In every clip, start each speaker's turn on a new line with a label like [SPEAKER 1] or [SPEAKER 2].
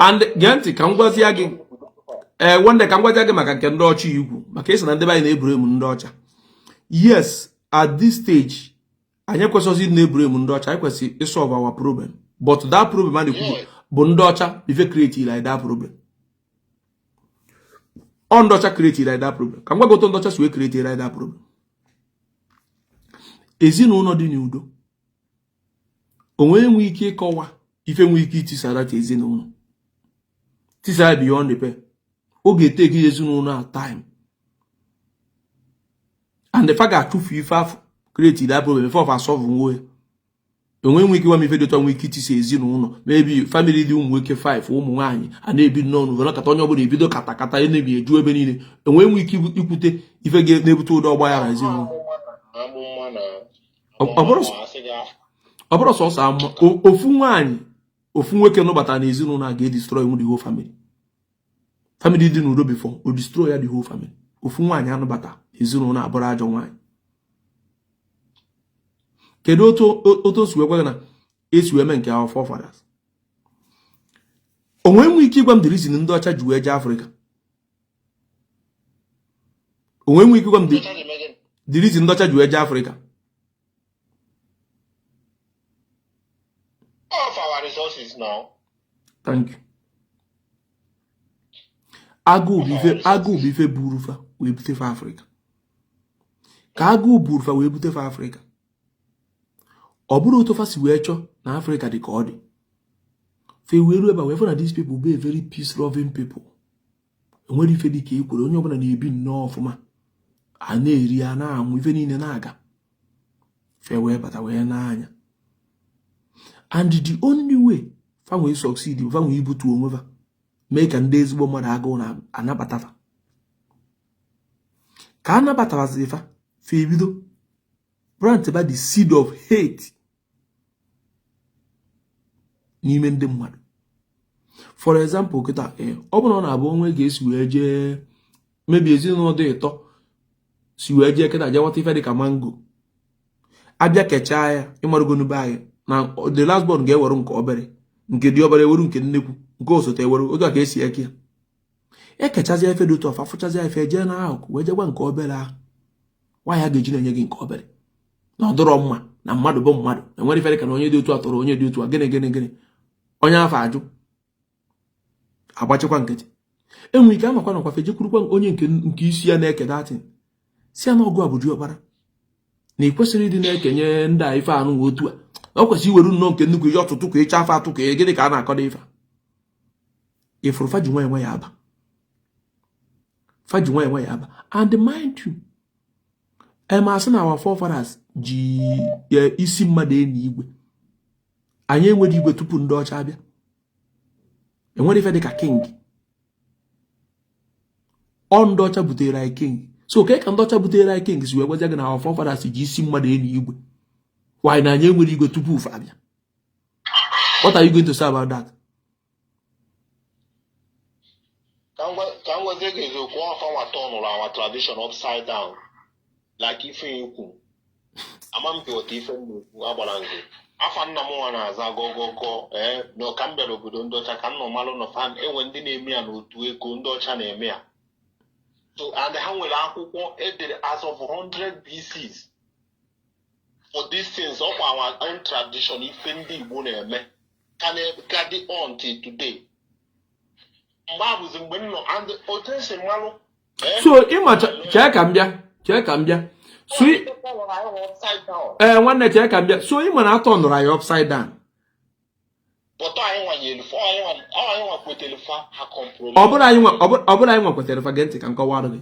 [SPEAKER 1] and genti ka ngwazi ya gị wonder ka ngwazi ya gị maka nke ndị ọcha igwu maka isi na ndị anyị na-eburu emu ndị ọcha. Yes, at this stage anyị kwesịrị na-eburu emu ndị ọcha, anyị kwesịrị isolve our problem, but that problem and bụ ndị ọcha ife create like that problem. On ndị ọcha create like that problem. Ka ngwa goto ndị ọcha si wee create like that problem. Ezinụlọ dị n'udo onwe enwe ike ịkọwa ife nwe ike itisara ta ezinụlọ tisara beyond the pay. Oge take ezinụlọ a time and the fact that two FIFA create that problem before of solve nwe onwe enwe ike wa mi fedo to nwe ike itisa ezinụlọ maybe family dị ụmụ nwoke 5 ụmụ nwaanyị a na-ebi nnọọ n'ụlọ kata onye ọbụla ebido katakata enebi eju ebe niile onwe enwe ike ikwute ife ga-ebute ụdọ ọgba ya na ezinụlọ. Ọ bụrụ sọsọ ama ofu nwaanyị ofu nwoke nọbata na ezinụlọ a ga-destroy the whole family. Family dị n'udo before o destroy ya the whole family. Ofu nwaanyị anụbata ezinụlọ abụrụ ajọ nwaanyị. Kedu otu si wekwa na esi eme nke our forefathers? Onwe nwe ike ịgwa m the reason ndị ọcha ji wee jee Afrịka. Onwe nwe ike ịgwa m the reason ndị ọcha ji wee jee Afrịka.
[SPEAKER 2] Of our resources now.
[SPEAKER 1] Thank you. Agụ bife burufa wee bute fa Afrịka. Ka agụ burufa wee bute fa Afrịka. Ọ bụrụ otu fa si wee chọọ na Afrịka dị ka ọ dị. Fe wee ruo ebe wee fụ na these people be a very peace loving people. Enwere ife dị ka ekwere onye ọbụla na-ebi nnọọ ọfụma. A na-eri a na-amụ ife niile na-aga. Fe wee bata wee n'anya. And the only way fa wee succeed fa wee ibutu onwe fa mee ka ndị ezigbo mmadụ agụụ na anabata fa. Ka anabatawazi fa fe ebido plant ba the seed of hate n'ime ndị mmadụ. For example, kịta ọ bụrụ na ọ na-abụ onwe ga-esi wee jee maybe ezinụlọ dị ịtọ si wee jee kịta jee nwata ife dị ka mango abịa kechaa ya ịmarụgo n'ube anyị na the last born ga-ewere nke obere nke dị obere ewere nke nnekwu nke osote ewere otu a ka esi eke ya ekechazi efe dị otu ọfa fụchazi efe jee na ahụ wee jegwa nke obere ahụ nwaanyị a ga-eji na-enye gị nke obere na ọdụrọ mma na mmadụ bụ mmadụ enwere ife dị ka na onye dị otu a tọrọ onye dị otu a gịnị onye afọ ajụ agbachikwa nkịtị. Enwe ike amakwa nakwa fe jekwurukwa onye nke isi ya na-eke datin si ya na ọgụ a bụ diọkpara na ị kwesịrị ịdị na-ekenye ndị a ife anụ otu a ọ kwesịrị iweru nnọọ nke nnukwu ihe ọtụtụ ka ịcha afọ atụ ka gịnị ka a na-akọda ife ifuru faji nwe ya aba faji nwe ya aba. And mind you asị na our forefathers ji isi mmadụ enyi igwe. Anyị enwere igwe tupu ndị ọcha abịa. Enwere ife dị ka king. Ọ ndị ọcha butere anyị king. So ka ndị ọcha butere anyị king si wee gwazie gị na our forefathers ji isi mmadụ enyi igwe. Why na anyị enwere igwe tupu ufe abịa? What are you going to say about that?
[SPEAKER 2] Can we take it to our turn or our tradition upside down? Like if you amampi otifen abalango afa nna m nwa na-aza gogogo no kambere obodo ndị ọcha ka nna malụ no fan enwe ndị na-eme ya n'otu ego ndị ọcha na-eme ya. So and ha nwere akwụkwọ edere as of 100 BCs for these things of our own tradition ife ndị Igbo na-eme can carry on till today. Mgbe mgbe nọ and otense malụ
[SPEAKER 1] so ịmacha chee ka m bịa so nwanne chee ka m bịa so ịma na atọ nụrụ anyị upside down. Ọ bụrụ anyị nwa kwetere fa gee ntị ka nkọwarụ gị.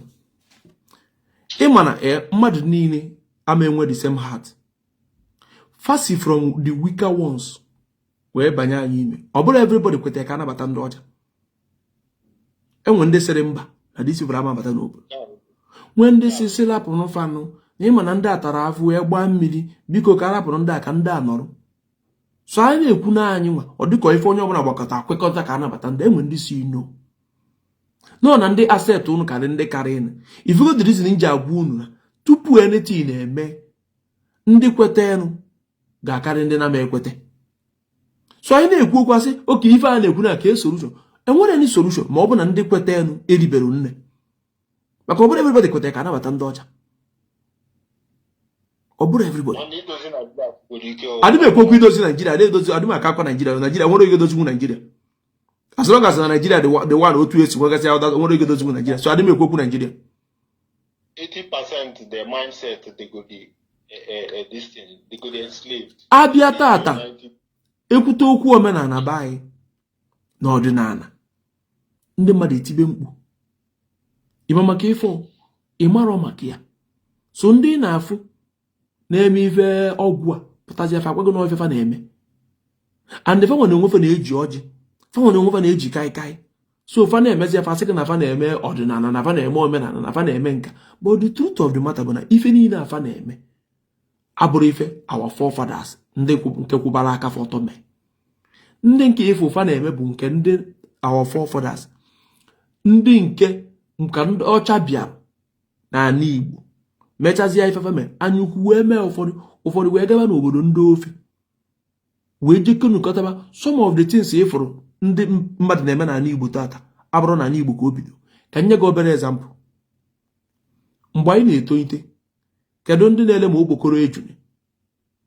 [SPEAKER 1] Ịma na mmadụ niile ama enwe the same heart. Fasi from the weaker ones wee banye anyị ime. Ọ bụrụ everybody kwetere ka anabata ndị ọcha. Enwe ndị sịrị mba na disi bụrụ amabata n'obodo. Nwee ndị si lapụrụ fanụ na ịma na ndị a tara afụ wee gbaa mmiri biko ka arapụrụ ndị a ka ndị a nọrọ. So anyị na-ekwu na anyị nwa ọ dịka ife onye ọbụla gbakọta kwekọta ka anabata ndị enwe ndị si ino nọ na ndị aset unu karị ndị karị ịnụ ifugo the reason ji agwa unu na tupu anything na-eme ndị kwetenụ ga-akarị ndị na-ama ekwete. So anyị na-ekwu okwasị oke ife a na-ekwu na ka solution enwere any solution ma ọ bụ na ndị kweta enu eribere nne maka ọ bụrụ everybody kweta ka anabata ndị ọcha ọ bụrụ everybody adị m ekwu okwu idozi Naijiria adị m aka akwa Naijiria nwere oge doziwu Naijiria as long as na Naijiria the one otu esi nwegasị ya nwere oge doziwu Naijiria so adị m ekwu okwu Naijiria
[SPEAKER 2] 80% the mindset they go this thing they go enslaved.
[SPEAKER 1] Abịa tata ekwute okwu omenala be anyị na ọdịnala ndị mmadụ etibe mkpu ịma maka ifo ịmarọ maka ya so ndị na-afụ na-eme ife ọgwụ a pụtazi afa akwago na ofefa na-eme and fa nwere onwefe na-eji ọjị fa nwere onwefe na-eji kaikai so fa na-emezi afa sị na fa na-eme ọdịnala na fa na-eme omenala na fa na-eme nka but the truth of the matter bụ na ife niile afa na-eme abụrụ ife our forefathers ndị nke kwụbara aka fọtọ mee ndị nke ife ụfa na-eme bụ nke ndị our forefathers ndị nke nka ndị ọcha bịara n'ala Igbo mechazie ifefe mee anyukwu wee mee ụfọdụ wee gaba n'obodo ndị ofe wee jekonukọtaba some of the things ịfụrụ ndị mmadụ na-eme n'ala Igbo tata abụrụ n'ala Igbo ka o bido ka nye gị obere example mgbe anyị na-etolite kedu ndị na-ele ma okpokoro ejuni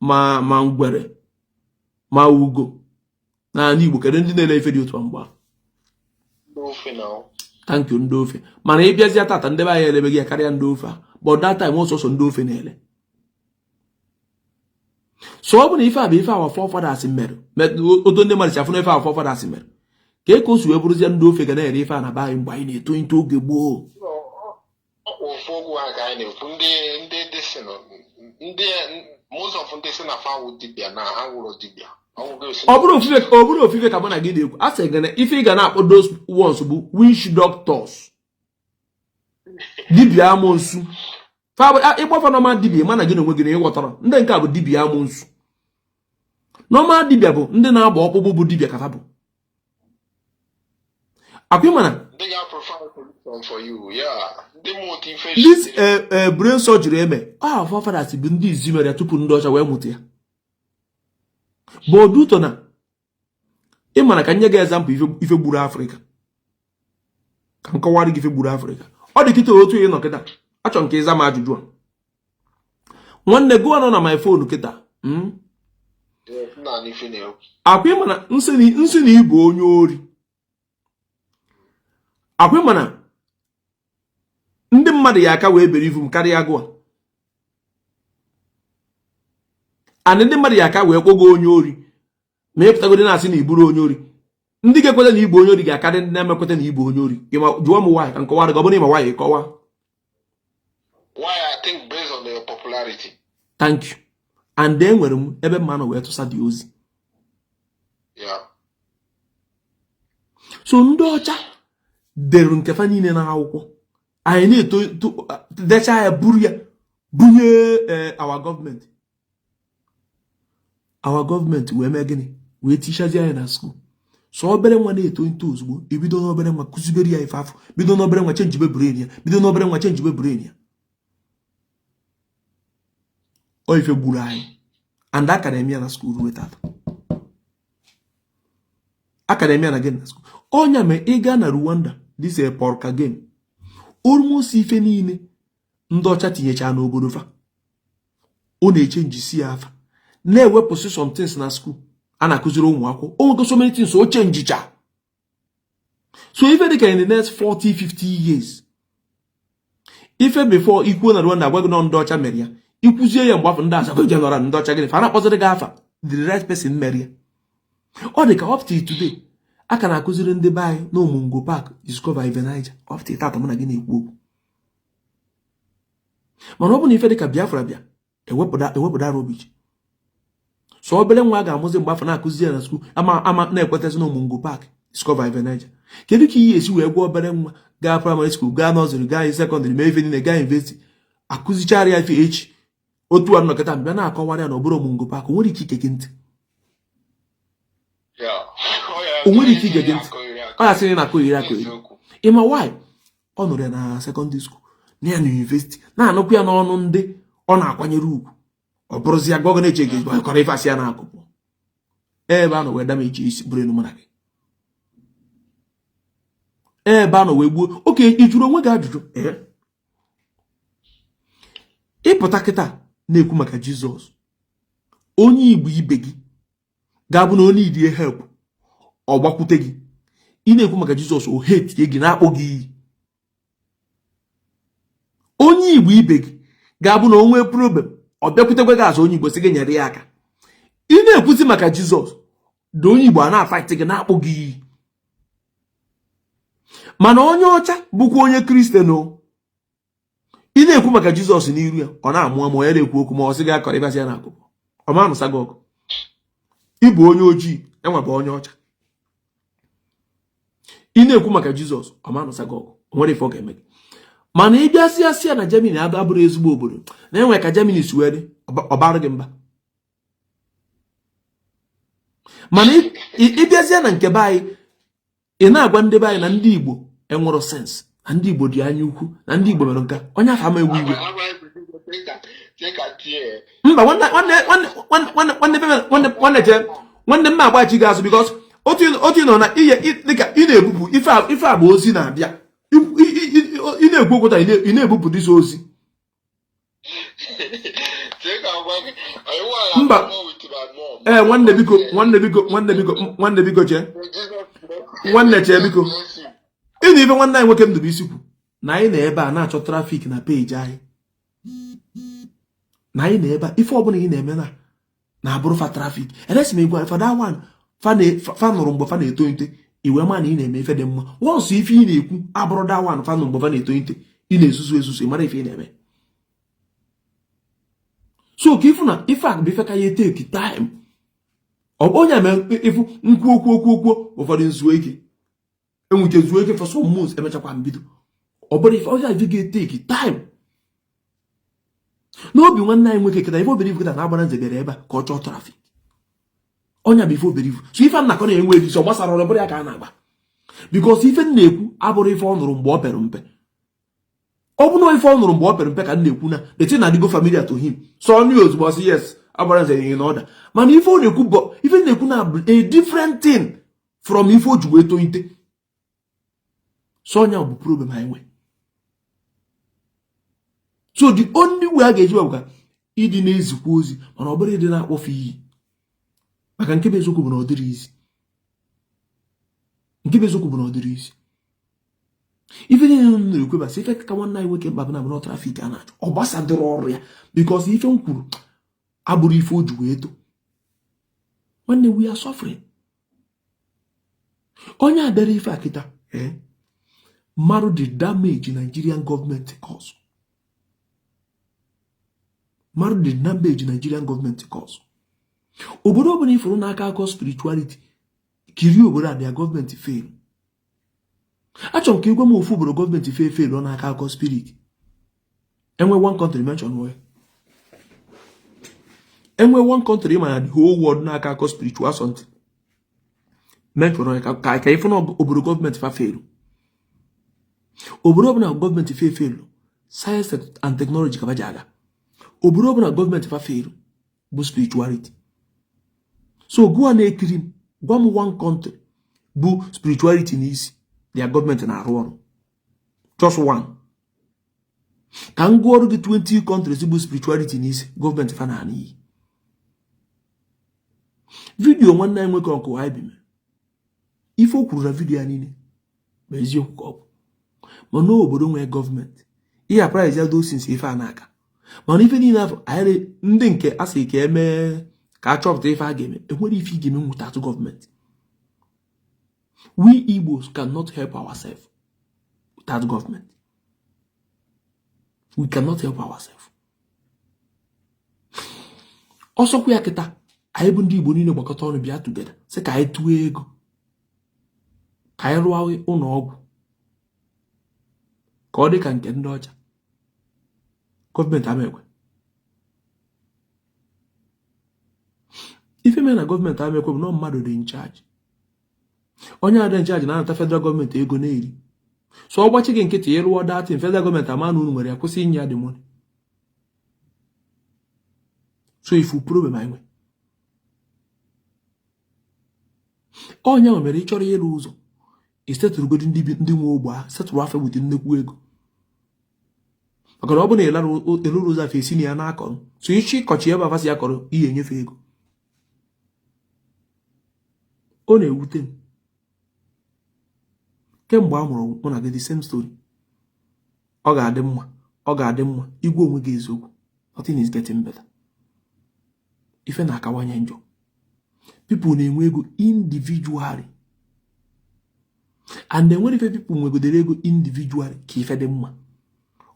[SPEAKER 1] ma ngwere ma ugo n'ala Igbo kedu ndị na-ele ife dị otu mgbe thank you ndị ofe mana ị bịazịa tata ndị be anyị elebeghị ya karịa ndị ofe a but that time ọsọsọ ndị ofe na-ele so ọ bụ na ife a bụ ife our forefathers mere oto ndị mmadụ si afụ na ife our forefathers mere ka e ka o si wee bụrụzie ndị ofe ga na-ere ife a na be anyị mgbe anyị na-etolite oge gboo ọ bụrụ ofufe ka mụ na gị na-ekwu a sị gị na ife ị ga na-akpọ those ones bụ witch doctors dibịa amoosu ịgbafa normal dibịa mana gị na onwe gị na ịghọtara ndị nke a bụ dibịa amoosu normal dibịa bụ ndị na-agba ọkpụkpụ bụ dibịa kafa bụ akwa mana this brain surgery eme forefathers bụ ndị izi mere ya tupu ndị ọcha wee mụta ya bụ oduto na ịmana ka nye gị example ife gburu Afrịka ka m kọwara gị ife gburu Afrịka ọ dị kịta otu ị nọ kịta achọ nke ịza m ajụjụ a nwanne gị nọ na my phone kịta akwa ịmana nsị na ịbụ onye ori akwa ịmana ndị mmadụ ya aka wee bere ivu m karịa gụa and ndị mmadụ ya aka wee kpọgo onye ori ma ịpụtagodi na-asị na iburu onye ori ndị ga-ekweta na igbo onye ori ga-akarị ndị na-emekweta na igbo onye ori jụọ m nwaanyị ka nkọwara gị ọ bụrụ ịma nwaanyị kọwa
[SPEAKER 2] I think based on their popularity.
[SPEAKER 1] Thank you. And then were ebe mmanụ wee tụsa dị ozi.
[SPEAKER 2] Yeah.
[SPEAKER 1] So ndị ọcha dere nkefa niile na akwụkwọ anyị na-eto decha ya bunye our government wee mee gịnị wee tishazi anyị na school so obere nwa na-eto nto ozugbo ebido n'obere nwa kụzibere ya ife afọ bido n'obere nwa chenjibe brain ya bido n'obere nwa chenjibe brain ya o ife gburu anyị and academia na school ruo tata academia na game na school onya me ịga na Rwanda this a porka game almost ife niile ndị ọcha tinyecha n'obodo fa ọ na-echenji si afa na-ewepụsị some things na school a na-akụziri ụmụ akwụkwọ o nwego so many things o chenjicha so ife dịka in the next 40-50 years ife before ikwuo na Rwanda agwaghị na ndị ọcha mere ya ikwuzie ya mgbe afọ ndị asago general ndị ọcha gịnị fa na-akpọziri gị afa the right person mere ya ọ dị ka up till today aka na-akụziri ndị be anyị na Omungo Park discover Ive Niger up till tata mụ na gị na-ekwu okwu mana ọ bụ na ife dịka Biafra bịa ewepụda rubbish so obere nwa ga-amụzi mgbe afọ na-akụzi ya na school ama na-ekwetezi na Omungo Park discover Ive Niger kedu ka ihe esi wee gwa obere nwa gaa primary school gaa nursery gaa secondary mee ife niile gaa university akụzichara ya ife echi otu a nnọkọta mbịa na-akọwara ya na ọbụrụ Omungo Park o nwere ike ike ntị o nwere ike ige ntị ọ ya sịrị na akụghịrị ịma why ọ nọrọ ya na secondary school na ya na university na-anụkwu ya n'ọnụ ndị ọ na-akwanyere ugwu ọ bụrụzi ya gọgọ na-eche gị kọrọ ife asị ya na-akụpụ ebe a nọ wee dama iche isi bụrụ enu mara gị ebe a nọ wee gbuo oke ijuru onwe gị ajụjụ ịpụta kịta na-ekwu maka Jizọs onye Igbo ibe gị ga-abụ na onye idie help ọ gbakwute gị ị na-ekwu maka Jizọs o hate gị na-akpọ gị iyi onye Igbo ibe gị ga-abụ na o nwee problem ọ bịakwutekwe gị azụ onye Igbo sị gị nyere ya aka ị na-ekwuzi maka Jizọs na onye Igbo a na-afaịtị gị na-akpọ gị iyi mana onye ọcha bụkwa onye Kristian ị na-ekwu maka Jizọs n'iru ya ọ na-amụ amụ ya na-ekwu okwu ma ọ sị gị akọrọ ịbasị ya n'akụkụ ọ ma anụsa gị ọgụ ịbụ onye ojii enwebe onye ọcha ị na-ekwu maka Jizọs ọ ma anụsa gị ọgụ o nwere ife ọ ga-eme gị mana ị bịasị asị ya na Germany abụrụ ezigbo obodo na enwe ka Germany si wee dị ọ bara gị mba mana ị bịazie na nke be anyị ị na-agwa ndị be anyị na ndị Igbo enwero sens na ndị Igbo dị anya ukwu na ndị Igbo mere nka onye afọ ama ewu iwe mba nwanne mma agbachi gị azụ bikos otu nọ na ihe dịka ị na-ebupụ ife agba ozi na-abịa ị na-ekwu okwuta ị na-ebupụ dịsa ozi mba nwanne biko chee nwanne chee biko ị na ife nwanne anyị nwoke Ndubuisi kwu na anyị na ebe a na-achọ trafik na peji anyị na anyị na ebe a ife ọbụla ị na-eme na-abụrụ fa trafik eresi m egwu fada wan fa nụrụ mgbe fa na-etonite iwe ma na ị na-eme ife dị mma wọnsụ ife ị na-ekwu abụrụ da wan fa nụrụ mgbe fa na-etonite ị na-ezuzu ị mara ife ị na-eme so ka ifu na ife a bụ ife ka ya eteki taịm onye mee ifu nkwu okwu ụfọdụ nzuo ike enwuche zuo ike for some months emechakwa mbido ọ bụrụ ife ọjọọ ife ga-eteki taịm n'obi nwanne anyị nwoke kịta ife oberivu kịta na-agbara nze bịara ebe a ka ọ chọọ trafik ọnya bụ ife oberivu so ife nnakọ na-enwe edisi ọ gbasara ọrụ bụrụ ya ka a na-agba bikos ife m na-ekwu abụrụ ife ọ nụrụ mgbe ọ pere mpe ọ bụ na ife ọ nụrụ mgbe ọ pere mpe ka m na-ekwu na deti na adịgo familiar to him so ọ nụ ozugbo ọsị yes agbara nze nye na ọda mana ife ọ na-ekwu bụ ife na-ekwu na a different thing from ife o ji wee tonite so ọnya bụ problem anyị nwe so the only way a ga-eji bụ ka ịdị na-ezikwa ozi mana ọ bụrụ ịdị na-akpọfe iyi maka nke bụ eziokwu bụ na ọ dịrị isi ife niile m na-ekwebasị ife ka nwanne anyị nwoke mkpa bụ na bụ na trafik a na-achọ ọ gbasadịrị ọrụ ya bikos ife m kwuru abụrụ ife o ji wee to nwanne we are suffering onye abịara ife akịta mmadụ the damage Nigerian government cause obodo ọbụla ifuru n'aka akọ spirituality kiri obodo a dia gọọmenti fail achọrọ m ka igwe m ofu obodo gọọmenti fail ọ n'aka akọ spirit enwe one country mention where enwe one country ma the whole world n'aka akọ spiritual something mention ka ifu na obodo gọọmenti fa fail obodo ọbụla gọọmenti fail science and technology ka ba ji aga obodo ọbụla gọọmenti fa fail bụ spirituality so gụọ na-ekiri m gwa m one country bụ spirituality n'isi their gọọmenti na-arụ ọrụ just one ka m gụọ ọrụ gị 20 countries bụ spirituality n'isi gọọmenti fa na n'iyi vidiyo nwanne anyị nwoke ọkụ anyị bime ife o kwuru na vidiyo ya niile ma eziokwu ka ọ bụ mana obodo nwee gọọmenti ihe apraiz ya dosins ife a na-aka mana ife niile afọ anyị ndị nke a sị ka emee ka a chọpụta ife a ga-eme enwere ife ị ga-eme nwụta atụ gọọmenti we Igbos cannot help ourselves without government. We cannot help ourselves. ọsọkwa ya kịta anyị bụ ndị Igbo niile gbakọta ọnụ bịa together sị ka anyị tụọ ego ka anyị rụọ ụlọ ọgwụ ka ọ dị ka nke ndị ọcha gọọmenti amekwe ife mere na gọọmenti amekwe bụ na mmadụ dị incharge onye adị incharge na-anata federal gọọmenti ego na-eri so ọ gbachi gị nkịtị ịrụọ datin federal gọọmenti ama na unu nwere ya kwụsị inye ya dị money so ifu problem anyị nwe onye mere ịchọrọ ịrụ ụzọ isetụrụ godi ndị nwe ogbe a setụrụ afọ wute nnekwu ego maka na ọ bụ na eluru ụzọ afọ esi na ya na-akọrọ so ichi ịkọchi ebe afasị ya kọrọ ihe enyefe ego ọ na-ewute m kemgbe a mụrụ mụ na gị the same story ọ ga-adị mma igwe onwe gị eziokwu nothing is getting better ife na-akawanye njọ people na-enwe ego individually and enwere ife people nwegodere ego individually ka ife dị mma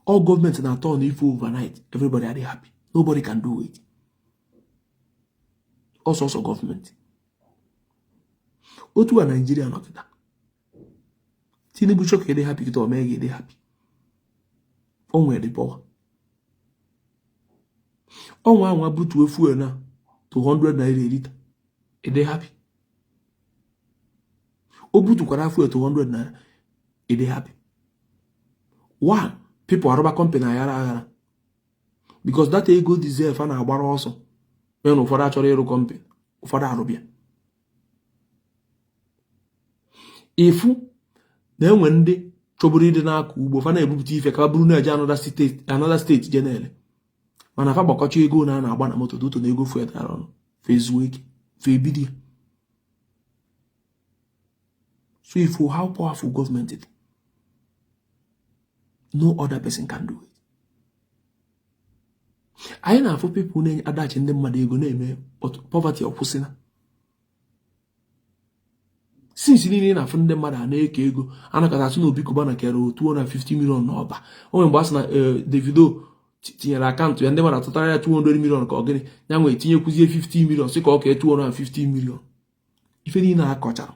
[SPEAKER 1] all government na-atọ na ife overnight everybody are happy nobody can do it also government otu a Nigeria nọkịta Tinubu chọka ede happy kịta omega ede happy o nwere power ọnwa anwa butuo fuel na 200 naira lita ede happy o butukwara fuel 200 naira ede happy one people arụba company aghara because that ego deserve a na-agbara ọsọ when ụfọdụ achọrọ ịrụ company ụfọdụ arụbịa ifu na enwe ndị chọburu ịdị n'aka ugbo fa na-ebupụta ife ka bụrụ na-eje another state jenele mana fa gbakọcha ego na a na-agba na moto doto na ego fuel dara ọnụ fezuo ike febidia so if how powerful government is no other person can do it anyị na-afụ people na-enye adachi ndị mmadụ ego na-eme poverty ọkwụsịna since niile na-afụ ndị mmadụ a na-eke ego anakọta atụ na obi kụba na kere 250 million n'ọba onwe mgbe a sị na Davido tinyere akaụntụ ya ndị mmadụ atụtara ya 200 million ka ọ gịnị ya nwee tinyekwuzie 50 million sị ka ọ kee 250 million ife niile akọchara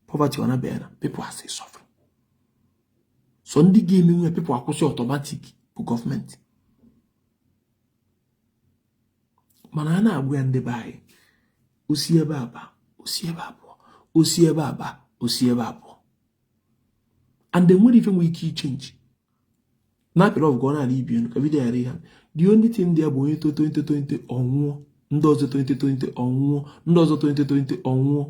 [SPEAKER 1] poverty ọ na-abịa na people are still suffering so ndị ga-eme nwe people akwụsị automatic bụ gọọmenti mana a na-agwa ya ndị be anyị osi ebe aba osi ebe abụọ osi ebe aba osi ebe abụọ and enwere ife nwere ike ichenji na apịrị ọgụ ọ na-ala ibi enu ka bido yara ihe the only thing ndị a bụ onye 2020 ọnwụọ ndị ọzọ 2020 ọnwụọ ndị ọzọ 2020 ọnwụọ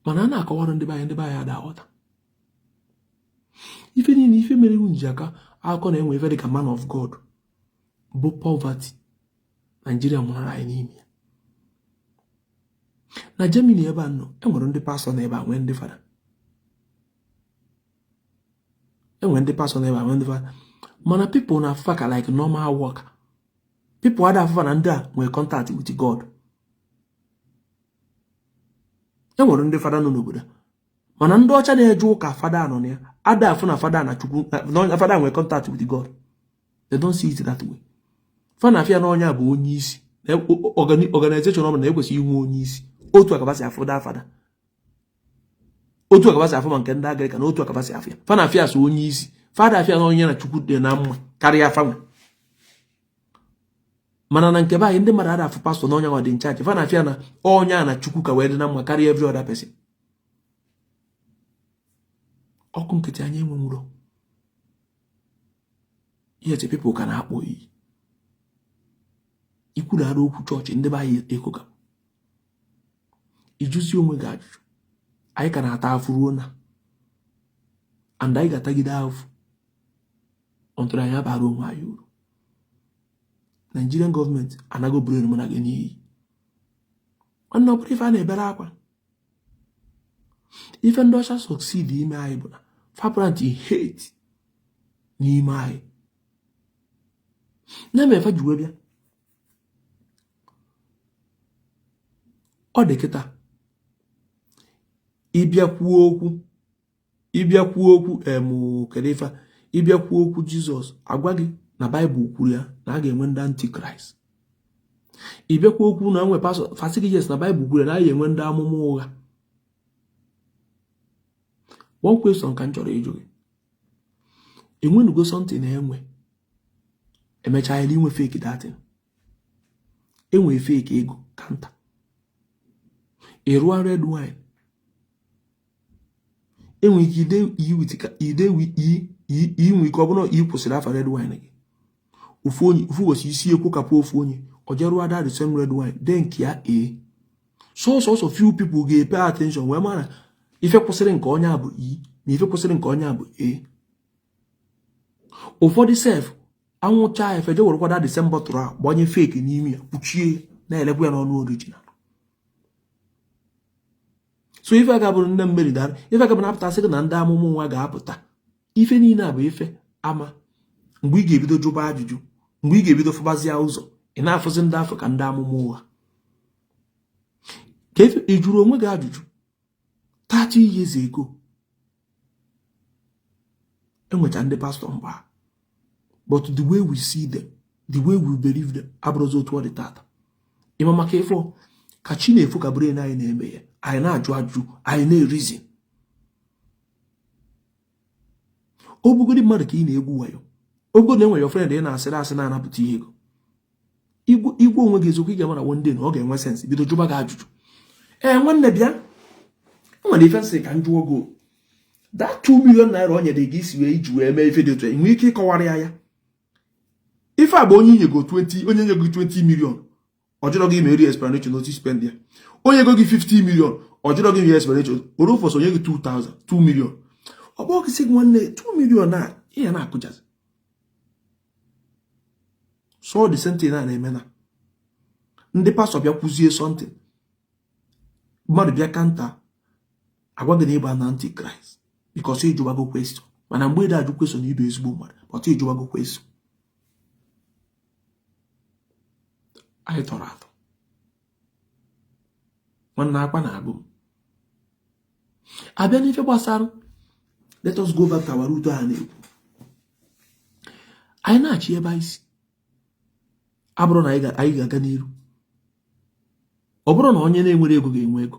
[SPEAKER 1] mana a na-akọwara ndị be anyị ada aghọta ife niile ife mere iwu nji aka akụkọ na-enwe ife dịka man of God bụ poverty Nigeria mụrụ anyị n'ime ya na Germany ebe a nọ enwere ndị pastọ na ebe a nwee ndị fada mana people na afụfa ka like normal work people ada afụfa na ndị a nwee contact with God enwere ndị fada nọ n'obodo mana ndị ọcha na-eje ụka fada nọ na ya ada afụ na fada na chukwu na fada nwee contact with God they don't see it that way fana afia na onye bụ onye isi organization ọ bụla na-ekwesị inwe onye isi otu akabasị afụ da fada otu akabasị afụ ma nke ndị Agrịka na otu akabasị afịa fana afia so onye isi fada afia na onye na chukwu dị na mma karịa fanwe mana na nke be anyị ndị mmadụ ada afụ pastọ na onye nwa dị nchaji fana afia na onye a na chukwu ka wee dị na mma karịa every other person ọkụ nkịtị anyị enwe nwụrụ ihe che people ka na-akpọ iyi ikwurara okwu chọọchị ndị be anyị ekoga ijuzi onwe gị ajụjụ anyị ka na-ata afụ ruo na and anyị ga-atagide afụ ọntụrụ anyị abara onwe anyị uru Nigerian gọọmenti anago buru mụ na gị n'iyi nwanne ọ bụrụ ife a na-ebere akwa ife ndị ọcha succeed ime anyị bụ na fapranti hate n'ime anyị na-emefe juwe bịa ọ dị kịta ịbịakwuo okwu kelifa ịbịakwuo okwu Jizọs agwa gị na Baịbụl kwuru ya na a ga-enwe ndị antikraịst ịbịakwa okwu na nwe pasọ fasiki yes na Baịbụl kwuru na a ga-enwe ndị amụma ụgha one question ka m chọrọ ịjụ gị enwenugo something na-enwe emechaa ya inwe fake datin enwe fake ego kanta ịrụa red wine enwe ike ide inwe ike ọ bụrụ i kwụsịrị afa red wine gị ofu gosi isi ekwu kapụ ofu onye o jeru ada the same red wine then nke ya so few people ga-pay attention wee mara ife kwụsịrị nke onye a bụ na ife kwụsịrị nke onye a bụ ụfọdụ sef anwụcha efe je werekwada the same bottle a gbanye fake n'ime ya kpuchie na-elekwa ya n'ọnụ original. So ife aga bụrụ ndị mmeri dara ife aga bụ na-apụtasị gị na ndị amụmụ nwa ga-apụta ife niile a bụ ife ama mgbe ị ga-ebido jụba ajụjụ mgbe ị ga-ebido fụbazia ụzọ ị na-afụzi ndị afọ ka ndị amụmụ ụgha ka ife ị jụrụ onwe gị ajụjụ 30 years ago enwecha ndị pastọ mgba but the way we see them the way we believe them abụrụzi otu ọ dị tata ịma maka ifo ka chi na-efu ka brain anyị na-eme ya anyị na-ajụ ajụjụ anyị na-erizin obugodi mmadụ ka ị na-egwu wayo ogodo enwe your friend ị na-asịrị asị na-anapụta ihe ego igwe onwe gị eziokwu ị ga-amara one day na ọ ga-enwe sensị bido jụba gị ajụjụ nwanne bịa nwere ife nsị ka m jụọ gị that 2 million naira o nyere gị isi wee iji wee mee ife dị otu nwee ike ịkọwara ya ife a bụ onye nyego 20 million ọ jụrụ gị mere explanation otu spend ya onye ego gị 50 million ọ jụrụ gị mere explanation orofos onye gị 2 million ọ bụ gị sị nwanne 2 million na ihe na-akụjazi so the same thing na-eme na ndị pastọ bịa kwuzie something mmadụ bịa kanta agwa gị na ịba na antichrist because ịjụbago question mana mgbe ị ajụ question ibe ezigbo mmadụ but ịjụbago question anyị tọrọ atọ nwanne akpa na-agụ m abịa n'ife gbasara let us go back to our root a na-ekwu anyị na-achị ebe anyị si abụrụ na anyị ga-aga n'iru ọ bụrụ na onye na-enwere ego ga-enwe ego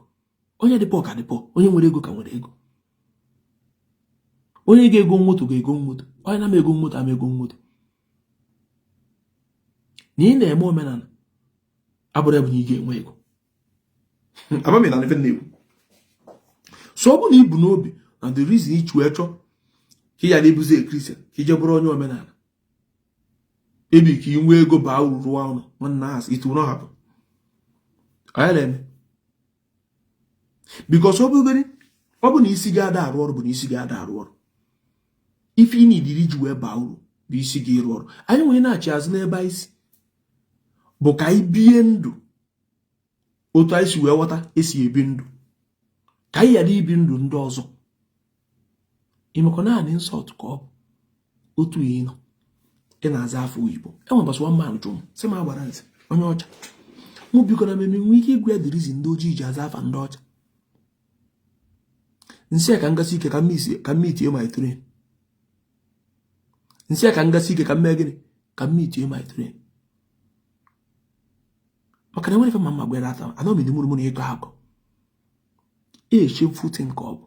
[SPEAKER 1] onye dịpọ ka dịpọ onye nwere ego ka nwere ego onye ga-ego moto ga-ego moto onye na-ama ego moto ama ego moto na ị na-eme omenala abụrụ ebe na ị ga-enwe ego amamina na ife na-ekwu so ọ bụ na ibu n'obi na the reason ichi wee chọọ ka ị ya na-ebuzi ekristian ka ije bụrụ onye omenala ebi ka ị nwee ego baa uru rụọ ọnụ nwanne ahụ itu na hapụ onye na-eme because ọ bụ na isi gị ada arụ ọrụ bụ na isi gị ada arụ ọrụ ife ị na-ediri ji wee baa uru bụ isi gị ịrụ ọrụ anyị nwere na-achị azụ n'ebe anyị si bụ ka anyị bie ndụ otu anyị si wee ghọta esi ebi ndụ ka anyị ghara ibi ndụ ndị ọzọ imekọ naanị nsọt ka ọ bụ otu ihe nọ ị na-aza afọ oyibo enwe bọsụ nwa mmadụ jụrụ m sị m agbara ntị onye ọcha mụ biko na mmemme nwee ike igwe dịrizi ndị ojii ji aza afa ndị ọcha nsị a ka ngasị ike ka mmiti my train nsị a ka ngasị ike ka mme gịnị ka mmiti my train maka na enwere ife ma mma gbere ata anọ m dị mụrụ na ego akọ shameful thing ka ọ bụ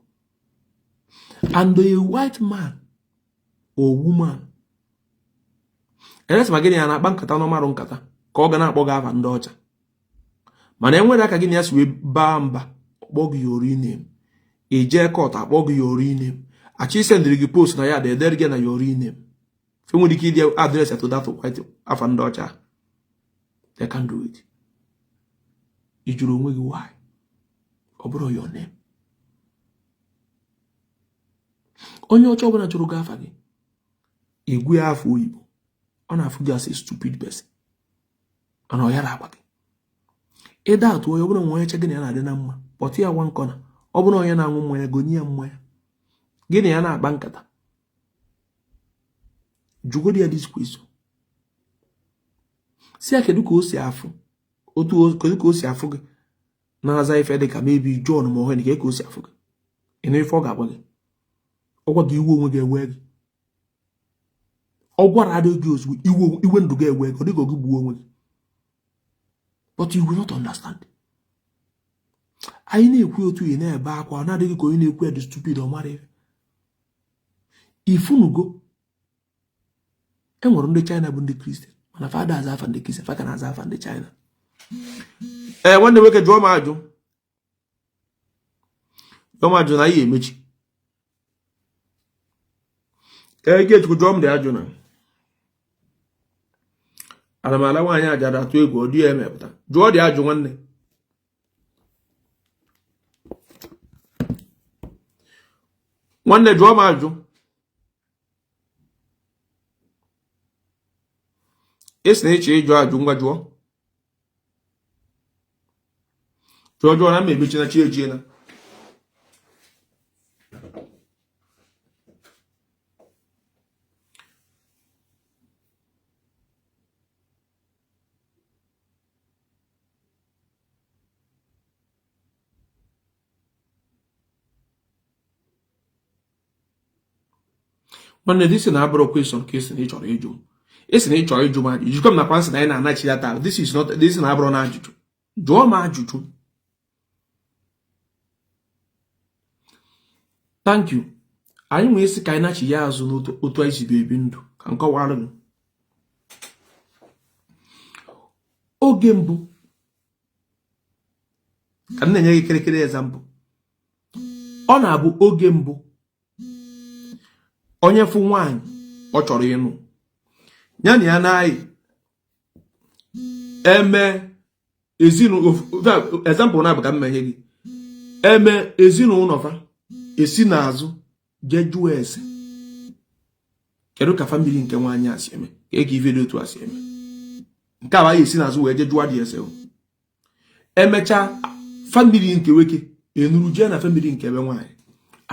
[SPEAKER 1] and a white man or woman eres ma gịnị ya na-akpa nkata n'ọmarụ nkata ka ọ ga na-akpọ gị afa ndị ọcha mana enwere aka gịnị ya si wee baa mba kpọ gị your name ije kọt akpọ gị your name achị isendịrị gị post na ya da edere gị na your name fe nwere ike ịdị adreesị to that white afa ndị ọcha they can do it ị jụrụ onwe gị why ọ bụrụ your name onye ọcha ọbụla chụrụ gị afa gị igwe afọ oyibo ọ na-afụ gị as a stupid person ọ na ọ yara agba gị ịda atụ onye ọbụla nwe onye che gị na ya na-adị na mma pọtụ ya nwa nkọ na ọ bụrụ onye na-aṅụ mmanya gonye ya mmanya gị na ya na-akpa nkata jụgodi ya this question si ya kedu ka o si afụ kedu ka o si afụ gị na-aza ife dị ka maybe John ma ohe ka o si afụ gị ịnụ ife ọ ga-agwa gị ọ gwa gị iwe onwe gị ewe gị ọ gwara adịghị gị ozugbo iwe ndụ gị ewe gị ọ dịghị oge gbuo onwe gị but you will not understand. Anyị na-ekwu otu ihe na-ebe akwa ọ na-adịghị ka onye na-ekwu ya dị stupid ọ mara ife ifunugo enwere ndị China bụ ndị Kristian mana fada aza afa ndị Kristian fa ka na-aza afa ndị China nwanne nwoke jụọ m ajụ na ihe emechi Ege chukwu jụọ m dị ajụ na ana m ala nwaanyị ajada atụ egwu ọ dị ya emepụta jụọ dị ajụ nwanne jụọ m ajụ esi na ịchọ ịjụ ajụ ngwa jụọ na m emechina chi ejiena nwanne this na abụrụ question ka esi na ịchọrọ ịjụ esi na ịchọrọ ịjụ m ajụjụ jikwa m na kwansị na anyị na-anachi ya taa this na abụrụ na ajụjụ jụọ m ajụjụ thank you anyị nwee isi ka anyị nachi ya azụ n'otu anyị si ebi ndụ ka nkọwara gị oge mbụ ka m na-enye gị kịrịkịrị example ọ na-abụ oge mbụ onye fụ nwaanyị ọ chọrọ ịnụ ya na ya naghị eme ezinụlọ example na-abụ ka m menye gị eme ezinụlọ fa esi n'azụ jee jụọ ese kedu ka famili nke nwaanyị a si eme ka ego ive dị otu a si eme nke a esi n'azụ wee jee jụọ dị ese emechaa famili nke nwoke enuru jee na famili nke ebe nwaanyị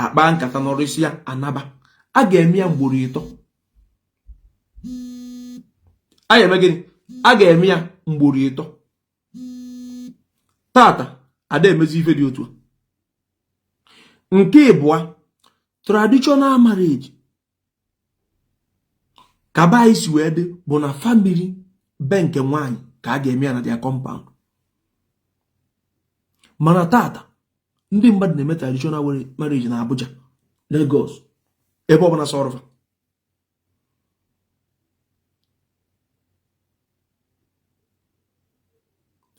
[SPEAKER 1] akpa nkata n'ọrụ isi ya anaba a ga-eme ya mgboro ịtọ a ga-eme gịnị a ga-eme ya mgboro ịtọ tata ada emezi ife dị otu a nke ịbụa traditional marriage ka ba isi wee dị bụ na family be nke nwaanyị ka a ga-eme ya na their compound mana tata ndị mmadụ na-eme traditional marriage na Abuja Lagos ebe ọbụla sọrọfa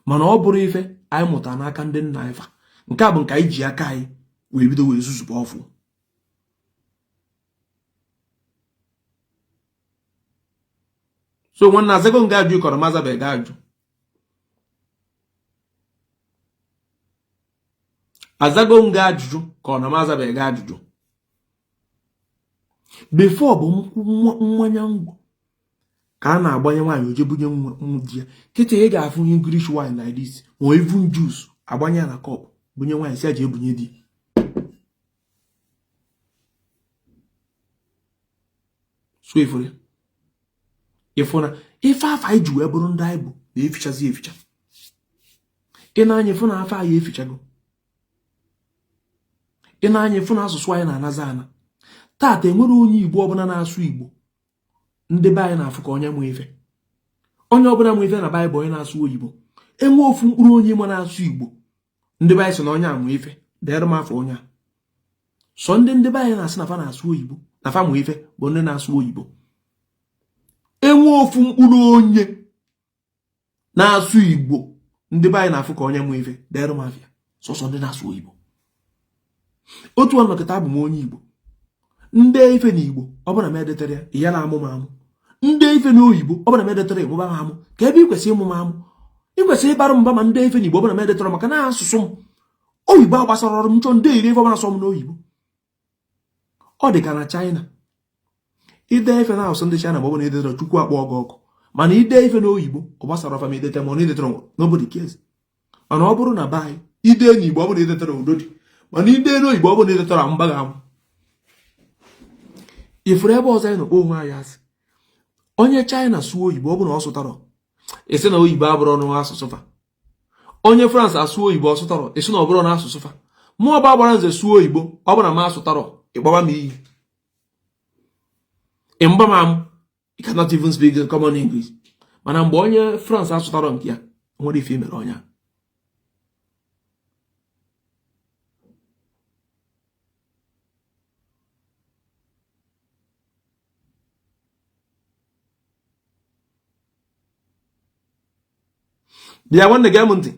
[SPEAKER 1] mana ọ bụrụ ife anyị mụta n'aka ndị nna anyị fa nke a bụ nke anyị ji aka anyị wee bido wee zuzupụ ọfụ so nwanne azago nga ajụ ịkọrọ mazabe ga ajụ azago nga ajụjụ ka ọ na mazabe ga ajụjụ before bụ mmanya ngwọ ka a na-agbanye nwaanyị oje bunye di ya kịta ị ga-afụ English wine like this or even juice agbanye ya na kọpụ bunye nwaanyị si aja ebunye di so ifuna ife afa anyị ji wee bụrụ ndị anyị bụ na-efichazi eficha ị na-anya ifu na afa anyị efichago ị na-anya ifu na asụsụ anyị na-anaza ana tata enwere onye Igbo ọbụla na-asụ Igbo ndị be anyị na-afụ ka onye mụ ife onye ọbụla mụ ife na Baịbụl onye na-asụ oyibo enwe ofu mkpụrụ onye Igbo na-asụ Igbo ndị be anyị sị na onye amụ ife dere m afọ onye a sọ ndị be anyị na-asị na fa na-asụ oyibo na fa mụ ife bụ ndị na-asụ oyibo enwe ofu mkpụrụ onye na-asụ Igbo ndị be anyị na-afụ ka onye mụ ife dere m afịa sọsọ ndị na-asụ oyibo otu ọnọkịta abụ m onye Igbo ndị ife na Igbo ọbụna m edetere ya na amụ m amụ ndị ife na oyibo ọbụna m edetere ịmụba m amụ ka ebe ị kwesịrị ịmụ m amụ ị kwesịrị ịbara mba ma ndị ife na Igbo ọbụna m edetere maka na asụsụ m oyibo a gbasara ọrụ m chọọ ndị iri ife ọbụla sọ m n'oyibo ọ dị ka na China ide ife na asụsụ ndị China ma ọ bụ na edetere Chukwu akpọ ọgụ ọkụ mana ide ife na oyibo ọ gbasara ọfa m edete ma ọ na edetere nobody cares mana ọ bụrụ na be anyị ide na Igbo ọ bụ na edetere udo dị mana ide na oyibo ọ bụ na edetere mgbaga amụ ifuru ebe ọzọ anyị nọ onwe anyị asị onye China sụọ oyibo ọ bụ na ọ sụtara esi na oyibo abụrụ ọnụ asụsụ fa onye France asụọ oyibo ọ sụtara esi na ọ bụrụ na asụsụ fa mụ ọba gbara nze sụọ oyibo ọ bụ na m asụtara ịgbaba m iyi ịmba m amụ you cannot even speak common English mana mgbe onye France asụtara nke ya nwere ife mere onye bịa nwanne gị amụ ntị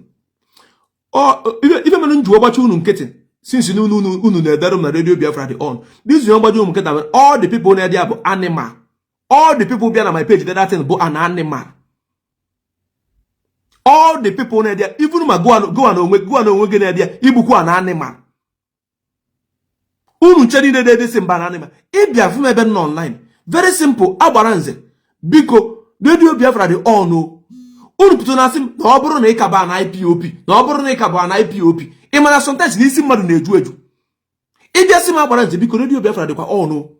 [SPEAKER 1] ife mere nju ọgbachi unu nkịtị since unu na-edere m na radio Biafra dị on. This young gbaju m nkịta, all the people na there bụ animal. All the people bịa na my page that thing bụ an animal. All the people na there, even ma go on onwe gị na there, igbukwa an animal. Unu nche niile dị esi mba na animal. Ịbịa fụ m ebe nọ online. Very simple. Agbara nze. Biko, radio Biafra dị on o. Unu pụtụ na asị m na ọ bụrụ na ị ka ba na IPOB, na ọ bụrụ na ị ka ba na IPOB, ị mara sometimes n'isi mmadụ na-eju eju. Ịbịa sị m agbara nze, biko radio Biafra dịkwa on o.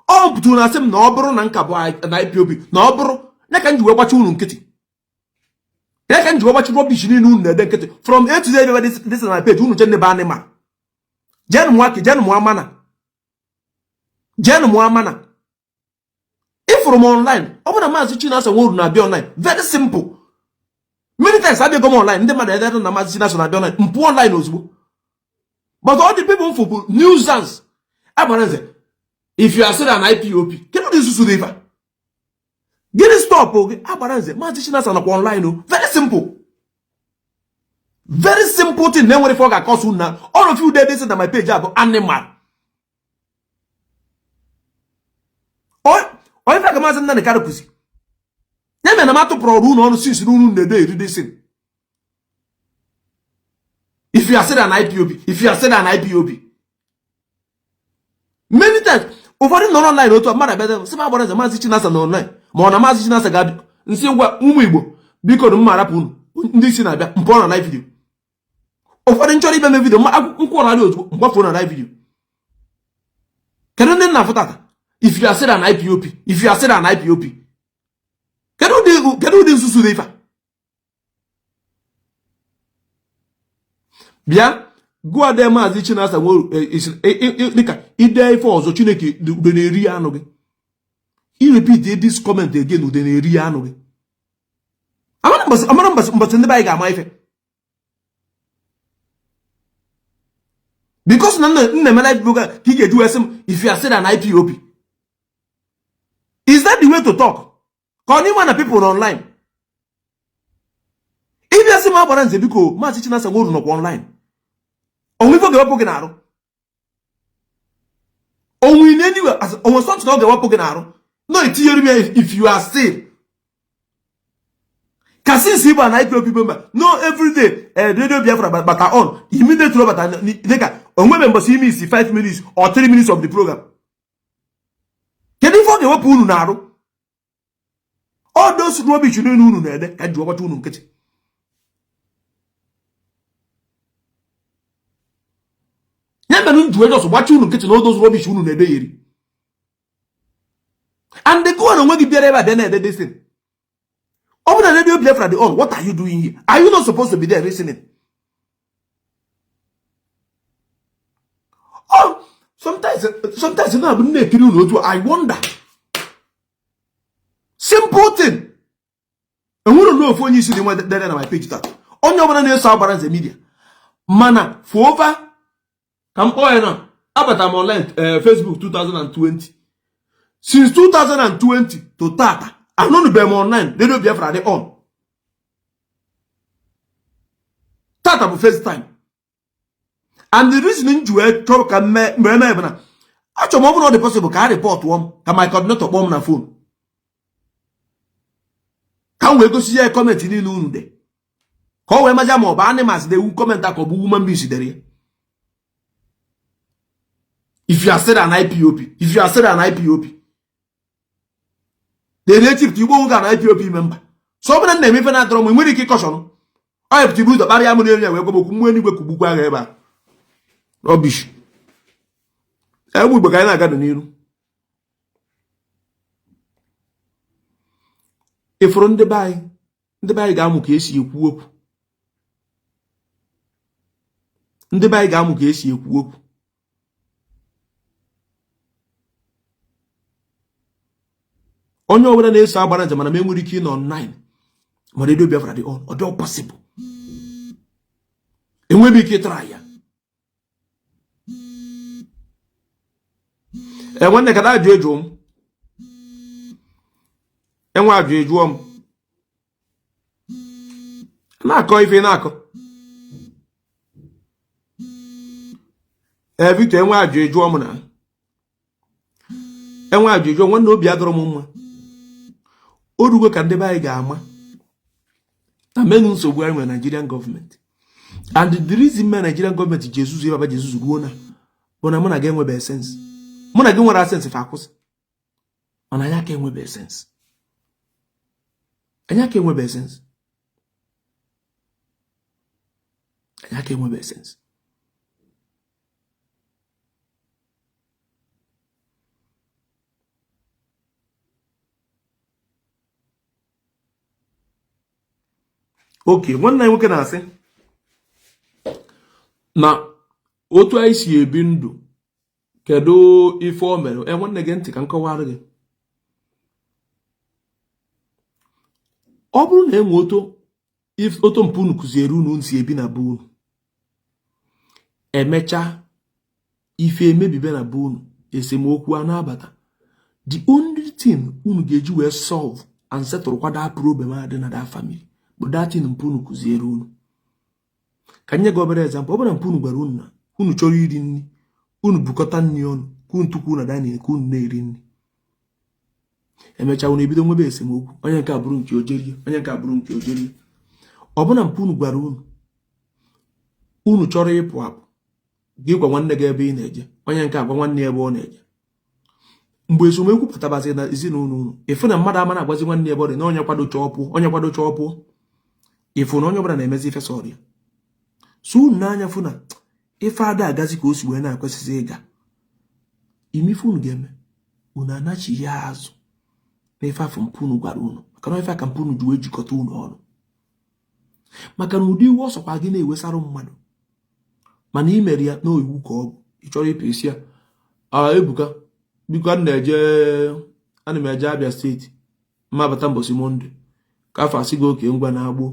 [SPEAKER 1] Ọ pụtụ na asị m na ọ bụrụ na nka bụ na IPOB, na ọ bụrụ ya ka m ji wee gbachi unu nkịtị. Ya ka m ji wee gbachi rubbish niile unu na-ede nkịtị. From A to Z ebe this is my page, unu che nebe animal. Jenu mwaki, jenu mwamana. Jenu mwamana. From online, open Mazi Chinasa word na be online. Very simple. Many times I go online, ndị mmadụ edere na Mazi Chinasa na be online, mpu online ozugbo. But all the people for nuisance, abaranze. If you are still an IPOP, can you do this to the get it stop, okay? Abaranze, Mazi Chinasa na online, very simple. Very simple thing. Then when the fuck I call soon now, all of you there, this is my page about animal. Onye faka mazi nna nekara pusi. Nyeme na mato pro ru no since ru ne dey read this thing. If you are said an IPOB, many times over the online otu amara bede se ma gbara ze mazi Chinasa na online. Ma na mazi Chinasa ga nsi ngwa ụmụ Igbo biko no mara pu ndị isi na bịa mpọ na live video. Over the nchori be me video ma nkwo na otu mgbafo na live video. Kedu ndị na futata? If you are still an IPOP, can you do this? Bien, go out there, Mazi Chinasa is ide for so Chineke the eri anoge. He repeat this comment again with the eri anoge. I'm not in the bag my face. Because none of the life blogger he get do SM if you are still an IPOP. Is that the way to talk? Can you want people online? If you are saying about Nze biko, Mazi Chinasa go no online. Only for get poking aro. Only anywhere as on something not get poking aro. No, it hear me if you are still. Kasi si ba na IPOP member. No every day radio Biafra but on immediately but nigga onwe member see me 5 minutes or 3 minutes of the program. Kedu ife oge wepụ unu na-arụ? All those rubbish unu na-ede ka ji ọgbacha unu nkịtị. Ya mere nju ejọs gbacha unu nkịtị na all those rubbish unu na-ede yeri. And the go on onwe gị bịara ebe a bịa na-ede this thing. Ọ bụ na radio Biafra dị on, what are you doing here? Are you not supposed to be there listening? Oh, sometimes you know, I wonder. Simple thing. And we don't know if when you see the one that on my page that. On your one South Balance media. Mana for over come on now. About I'm online Facebook 2020. Since 2020 to Tata, I'm not be online. They don't be Friday on. Tata for first time. And the reason you talk can me actually not the possible can report one. Can my coordinator bomb na phone? Can we go see a comment in the noonday? How we imagine more animals they will comment that of woman be there. If you are still an IPOP, the relative you won't an IPOP member. So when they even at home, when you caution, I have to do the barrier area where we go. Rubbish. Ewu Igbo ka anyị na-aga n'iru. Ifuru ndị be anyị ga-amụ ka esi ekwu okwu. Ndị be anyị ga-amụ ka esi ekwu okwu. Onye ọbụla na-eso agbara njem mana m enwere ike ịnọ online. Ma radio Biafra dị on, ọ dị possible. Enweghị ike ịtara ya. When the Kada Jum, and what you drum? Nako if you nako. Victor enwe ajụjụ ọmụ na enwe ajụjụ nwanne obi adọrọ m mma orugo ka ndị be anyị ga-ama na menu nsogbu anyị nwere Nigerian government and the reason me Nigerian government Jesus baba Jesus ruo na bụ na mụ na gị enwebe sense mụ na gị nwere sense fa akwụsị mana anya ka enwebe sense anya ka enwebe sense anya ka enwebe sense okay nwanne anyị nwoke na-asị na otu anyị si ebi ndụ kedu ife o mere nwanne gị ntị ka m kọwara gị ọ bụrụ na enwe oto mpụ unu kụziere unu si ebi na be unu emecha ife emebibe na be unu esemokwu a na-abata the only thing unu ga-eji wee solve and settle kwa that problem adị na that family bụ that thing mpụ unu kụziere unu ka nye gị obere example ọ bụrụ na mpụ unu gwara unu na unu chọrọ iri nri unu bukọta nri ọnụ ka unu tukwu na dining ka unu na-eri nri emecha unu ebido nwebe esemokwu onye nke abụrụ nke ojerie onye nke abụrụ nke ojerie ọ bụrụ na mpụ unu gwara unu chọrọ ịpụ apụ gị gwa nwanne gị ebe ị na-eje onye nke agwa nwanne ebe ọ na-eje mgbe esemokwu pụtabazi na ezinụlọ unu ịfụ na mmadụ ama na-agwazi nwanne ebe ọ dị na onye kwado chọọ ịfụ na onye ọbụla na-emezi ife sọrọ ya so unu n'anya fụ na ife ada agazi ka o si wee na-akwesịsị ịga imife unu ga-eme unu anachi ihe azụ na ife afọ mpụ unu gwara unu maka na ife aka mpụ unu ji wee jikọta unu ọnụ maka na ụdị iwu ọsọkwa gị na-ewesarụ mmadụ mana i mere ya n'iwu ka ọ bụ ị chọrọ ịpụ isi ya Ebuka biko ana m eje Abia steeti mmabata mbọsị Monde ka afọ asị gị oke ngwa na-agbụ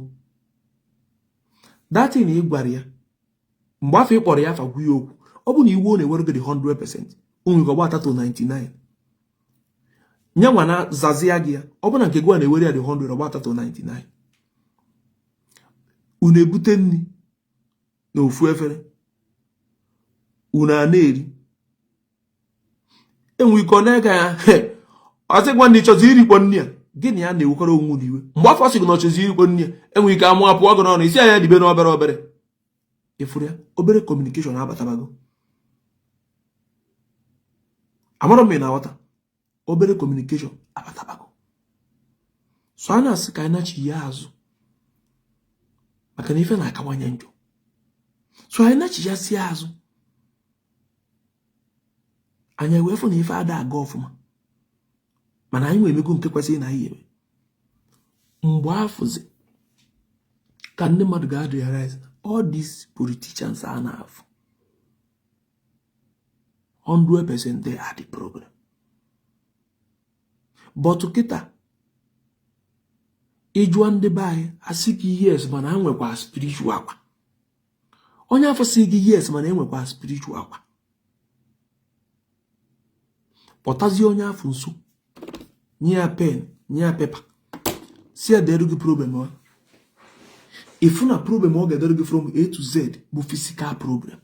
[SPEAKER 1] datin ị gwara ya mgbe afọ ị kpọrọ ya afa gwu ya okwu ọ bụ na iwu ọ na-ewere gị 100% onwe ka gbata to 99 nye nwa na zazia gị ya ọ bụ na nke gwa na-ewere ya 100 gbata to 99 unu ebute nri na ofu efere unu a na-eri enwe ike ọ na-ega ya ọsịkwa ndị chọzi irikpo nri ya gịnị ya na-ewukọrọ onwe n'iwe mgbe afọ sị gị na ọchọzi irikpo nri ya enwe ike amụ apụ ọgụ n'ọnụ isi anya dibe n'obere ifuru ya obere kọmunikeshọn abatabago amarọ m ị na-aghọta obere kọmunikeshọn abatabago so a na-asị ka anyị nachi ya azụ maka na ife na-akawanye njọ so anyị nachi ya si azụ anyị wee fụ na ife ada aga ọfụma mana anyị nwee emego nke kwesịrị na anyị eme mgbe afụzi ka ndị mmadụ ga-realize all these politicians are na-afụ 100% they are the problem but kịta ịjụọ ndị be anyị asị gị yes mana ha nwekwa spiritual akwa onye afọ sị gị yes mana enwekwa spiritual akwa pọtazie onye afọ nso nye ya pen nye ya pepa si ya dere gị problem ọ ifu na problem ọ ga-edere gị from A to Z bụ physical problem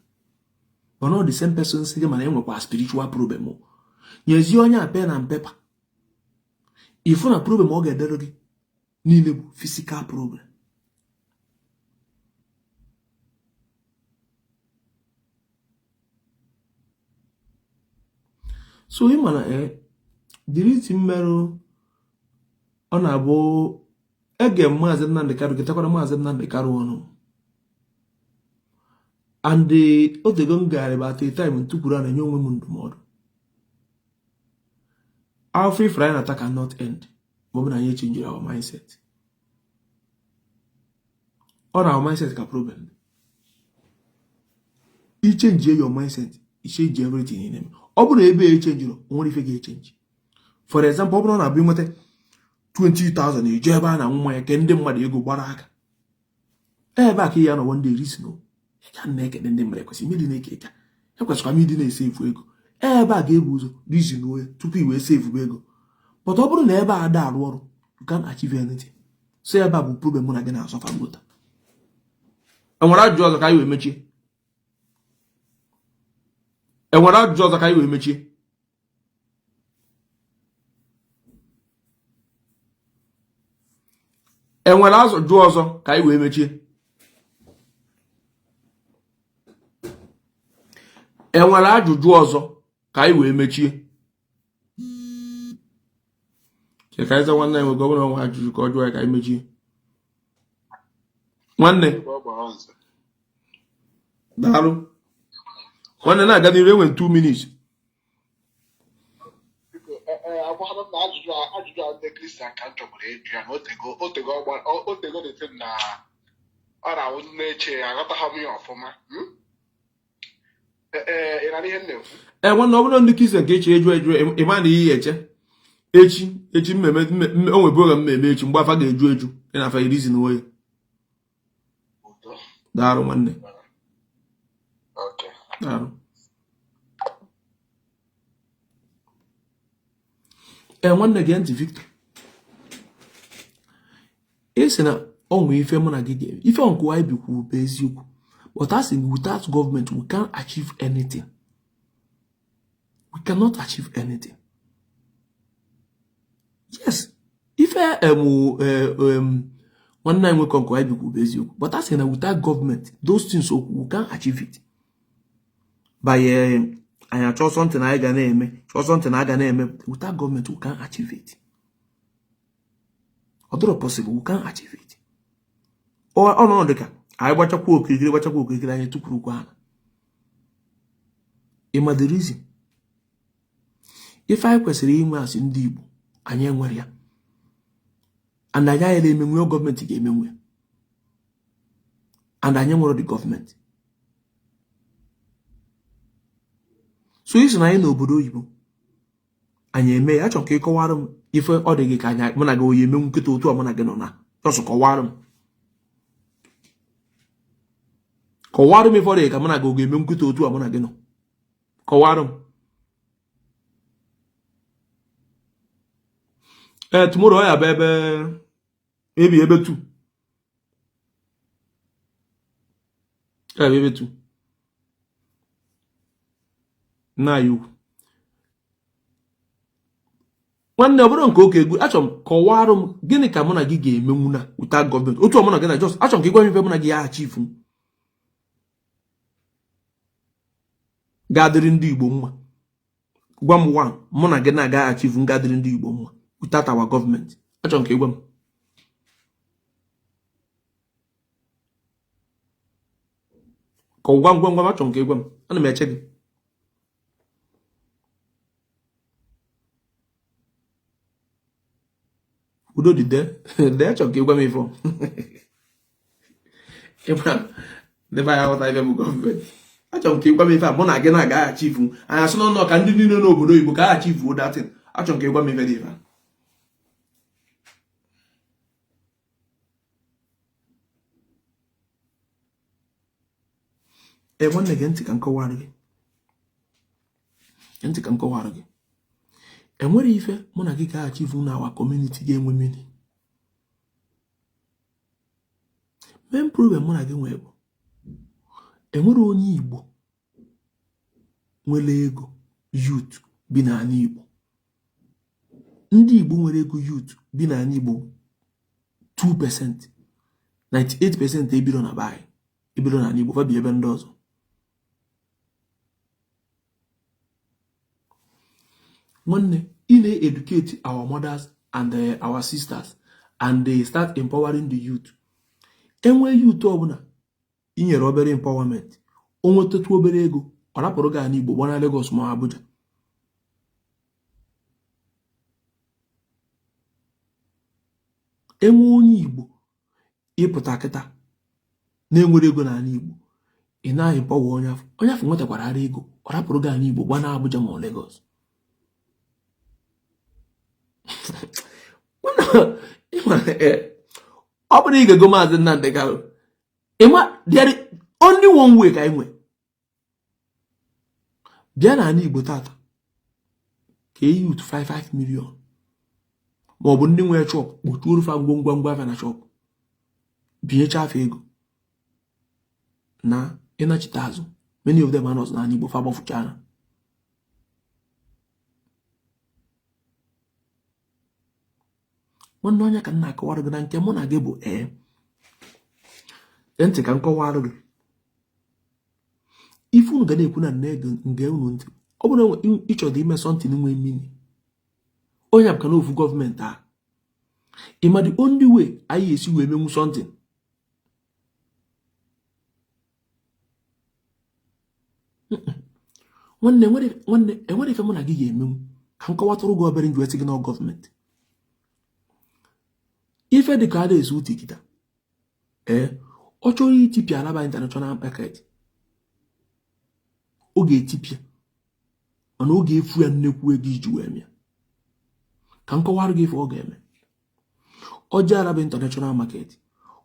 [SPEAKER 1] mana ọ the same person si gị mana enwekwa spiritual problem nyezie onye a pen and pepa ifu na problem ọ ga-edere gị niile bụ physical problem so ị mana diriti mmerụ ọ na-abụ ege Maazị Nnamdi Kanu gịtakwara Maazị Nnamdi Kanu ọnụ and otego m gagharị at a time ntukwuru a na-enye onwe m ndụmọdụ afọ ifere anyị na-ata cannot end ma ọ bụ na anyị echenjiri our mindset ọ na our mindset ka problem ichenjie your mindset ichenji everything in them ọ bụ na ebe echenjiri nwere ife ga-echenji for example ọ bụrụ na abụ nweta 20,000 eje ebe a na nwa ya ke ndị mmadụ ego gbara aka ebe a ka ya nọ one day reason ka na-ekede ndị mmadụ ekwesị mmiri na-eke ka ekwesịkwa m ịdị na-esefu ego ebe a ga-ebu ụzọ reason ya tupu i wee sefu ego but ọ bụrụ na ebe a da arụ ọrụ you can't achieve anything so ebe a bụ problem mụ na gị na-asọfa mgbota enwere ajụjụ ọzọ ka anyị wee mechie enwere ajụjụ ọzọ ka anyị wee mechie enwere ajụjụ ọzọ ka anyị wee mechie enwere ajụjụ ọzọ ka anyị wee mechie ka anyị za nwanne anyị nwe gọvanọ nwe ajụjụ ka ọ jụọ ya ka anyị mechie nwanne daalụ nwanne na-aga n'iru enwe 2 minutes
[SPEAKER 2] ajụjụ a ndị Kristian ka m chọburu ịjụ ya na otego dị na ọ na-awụ na-eche aghọtaghị m ya ọfụma. Ị na ihe m na-ekwu?
[SPEAKER 1] Nwanne ọ bụrụ ndị Kristian ka echi eju ịma na ihe eche echi mmemme onwe bụ oge mmemme echi mgbe afa ga-eju ị na-afa irizi na oye daalụ nwanne daalụ nwanne gee ntị Victor esi na ọnwụ ife mụ na gị ga-eme ife ọnkụ anyị bikwu bụ eziokwu but as in without government we can't achieve anything. We cannot achieve anything. Yes, if one night we can go basic, but as in without government, those things we can't achieve it. By I chose something I gonna without government we can't achieve it. Although possible, we can't achieve it. Or no, I watch a cook, I took Rukwana. Ima the reason. If I kwesịrị inwe asị ndị Igbo anyị enwere ya and anyị ayere emenwe gọọmenti ga-emenwe and anyị nwere the gọọmenti so isi na anyị n'obodo oyibo anyị eme ya achọ ka ịkọwara m ife ọ dị gị ka anyị mụ na gị oyi emenwu nkịta otu ọmụ na gị nọ na ọsọ kọwara m ife ọ dị ka mụ na gị oge emenwu nkịta otu ọmụ na gị nọ kọwara m. Tomorrow I have maybe able to. Ebe 2. Na you. Nwanne ọ bụrụ nke oke egwu achọ m kọwara m gịnị ka mụ na gị ga-emenwu na without government otu ọmụ na gị na just achọ m ka ịgwa m ife mụ na gị ya achieve gadịrị ndị Igbo mma gwa m one mụ na gị na-aga achieve gadịrị ndị Igbo mma without our government achọ m ka ịgwa m ka ngwa achọ m ka ịgwa m ana m eche gị udo dị de achọ m ka ịgwa m ife ịbra never ya ghọta ife m gọọmenti achọ m ka ịgwa m ife a mụ na gị na-agaghachi ifu anyị asị n'ọnụ ka ndị niile n'obodo Igbo ka aghachi ifu datin achọ m ka ịgwa m ife dị ife nwanne gị ntị ka m kọwara gị enwere ife mụ na gị ga-aghachi ifu na awa community ga-enwe mmiri main problem mụ na gị nwee bụ enwere onye Igbo nwere ego youth bi n'ala Igbo ndị Igbo nwere ego youth bi n'ala Igbo 2% 98% ebiro na bai ebiro n'ala Igbo fa bi ebe ndị ọzọ nwanne ị na-educate our mothers and our sisters and they start empowering the youth enwe youth ọbụla inyere obere empowerment o nwetatu obere ego ọ rapụrụ gị n'Igbo gbana Lagos ma Abuja enwe onye Igbo ịpụta kịta na-enwere ego n'ala Igbo ị naghị empower onye afọ nwetakwara ara ego ọ rapụrụ gị n'Igbo gbana Abuja ma Lagos ọ bụrụ ị ga-ego Maazị Nnamdi Kanu there only one way ka anyị nwe bịa n'ala Igbo tata ka youth 55 million ma ọ bụ ndị nwere shop kpochuo fa ngwongwo afịa na shop binyecha afọ ego na ịnachite azụ many of them are not n'ala Igbo fa gbafuchara nwanne onye ka nna akọwara gị na nke mụ na gị bụ ntị ka nkọwara gị ife unu ga na-ekwu na nge unu ntị ọ bụrụ na ịchọrọ ime sọntịn nwe mmiri onye abụka n'ofu gọọmenti a ịma the only way anyị esi wee menwu sọntịn nwanne enwere ife mụ na gị ga-emenwu ka nkọwatụrụ gị obere nji wetị gị na gọọmenti ife dị ka a na-esi uti kịta ọ chọrọ itipịa alaba international market ọ ga-etipịa mana ọ ga-efu ya nnekwu ego iji wee mịa ka nkọwara gị ife ọ ga-eme ọ ji alaba international market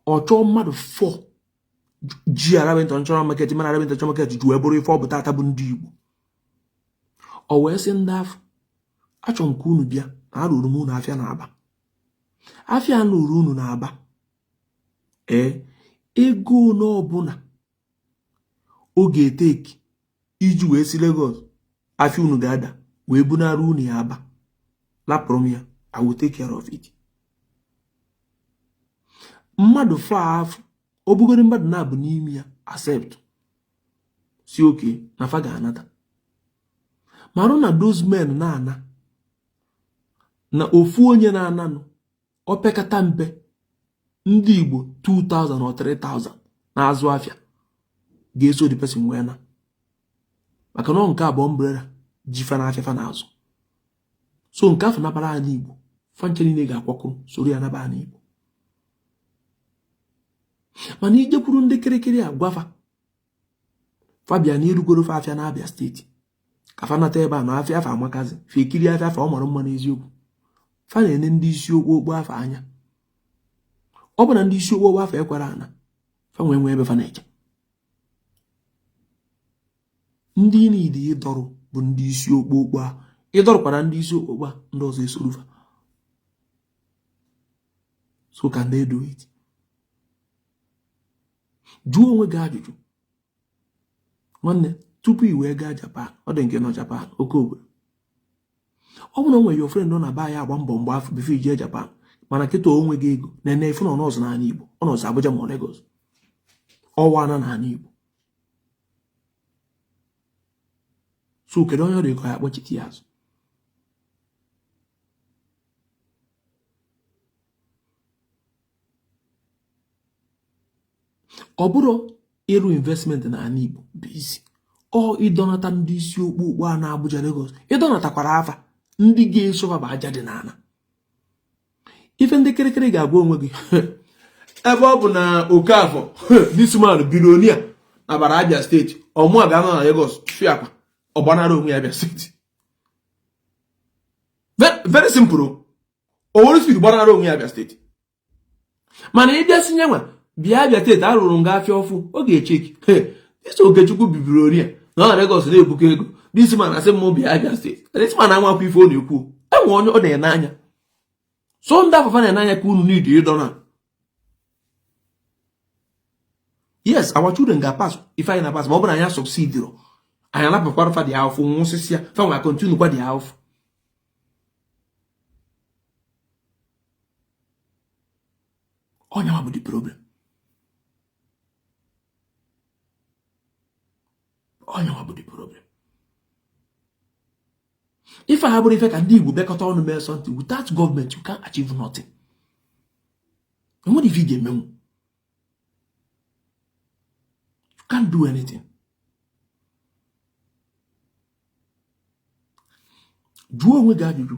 [SPEAKER 1] ọ chọọ mmadụ 4 ji alaba international market mana alaba international market ji wee bụrụ ife ọ bụ tata bụ ndị Igbo ọ wee sị ndị afọ achọ nke unu bịa na arụrụ m unu afịa na-aba afịa nụrụ unu na-aba ego n'ọbụla oge eteki iji wee si Lagos afịa unu ga-ada wee bunara unu ya aba lapụrụ m ya I will take care of it. Mmadụ fa afọ obugori mmadụ na-abụ n'ime ya accept si oke na fa ga-anata marụ na those men na-ana na ofu onye na-ananụ opekata mpe ndị Igbo 2,000 or 3,000 na-azụ afịa ga-eso the person wee na maka na nke abụọ umbrella ji fa na afịa fa na-azụ so nke afọ nabara anyị Igbo fanche niile ga-akwakọrọ soro ya naba anyị Igbo mana ijekwuru ndị kirikiri agwafa Fabian erugoro fa afịa na Abia steeti ka fa nata ebe a na afịa afa amakazi fa ekiri afịa afa ọ mara mma n'eziokwu fa na-ene ndị isi okpokpo afa anya ọ bụ na ndị isi okpokpo afa ekwere ana fa nwee ebe fa na-eje ndị niile ịdọrụ bụ ndị isi okpokpo a ịdọrụkwara ndị isi okpokpo a ndị ọzọ esorufa so can they do it? Jụọ onwe gị ajụjụ nwanne tupu i wee gaa Japan ọ dị nke nọ Japan oke obodo ọ bụrụ na onwe your friend nọ na ba ya agba mbọ mgbe afọ bifo ije Japan mana kịta onwe gị ego na-ene ife nọ n'ọzọ n'ala Igbo ọ nọzọ Abuja ma Lagos ọwa na n'ala Igbo so kedu onye ọrụ ego ya kpọchite ya azụ ọ bụrụ ịrụ investment na ala Igbo bụ isi ọ ịdọnata ndị isi okpukpu a na Abuja Lagos ịdọnatakwara afa ndị ga-esofa bụ aja dị n'ala ife ndị kirikiri ga-agwa onwe gị ebe ọ bụ na Okafọ this man bilonia na bara Abia steeti ọmụa ga-anọ na Lagos fiakwa ọ gbanara onwe ya Abia steeti very simple o nwere speed gbanara onwe ya Abia steeti mana ịbịa sinye nwa bịa Abia steeti arụrụ nga afịa ọfụ ọ ga-echeki isi Okechukwu bibiroria na ọ Lagos na-ebuka ego this man asị m bịa Abia steeti this man anwakwa ife ọ na-ekwu enwe onye ọ na-ene anya so ndị afọfa na-ene anya ka unu n'idi ịdọna yes our children ga-pass ife anyị na-pass ma ọ bụ na anyị succeed anyị anapụkwara fa dị ahụfụ nwụsịsị ya fa nwa continue kwa dị ahụfụ onye nwa bụ the problem onye nwa bụ the problem ife ha bụrụ ife ka ndị Igbo bekọta ọnụ mee something without government you can't achieve nothing enwere ife ị ga-emenwu you can't do anything jụọ onwe gị ajụjụ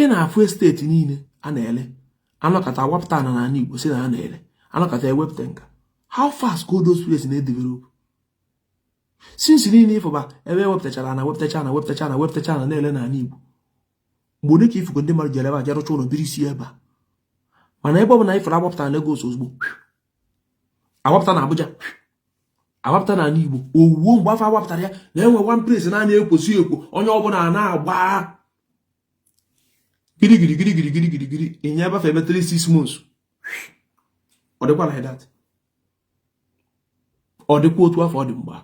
[SPEAKER 1] ị na-afụ steeti niile a na-ele anọkọta wapụta na n'ala Igbo si na a na-ele anọkọta ewepụta nka how fast go those places na-edevelop since niile ịfụba ebe wepụtachara na na-ele n'ala Igbo mgbe ole ka ifugo ndị mmadụ jere ebe a jerụcha ụlọ biri isi ebe a mana ebe ọ bụ na ifere agbapụta na Lagos ozugbo agbapụta na Abuja agbapụta na Igbo owuwo mgbe afọ agbapụtara ya na-enwe one place na na-ekwosi ekwo onye ọbụla na-agba giri ịnya ebe afọ ebe 3-6 months ọ dịkwa like that ọ dịkwa otu afọ ọ dị mgbe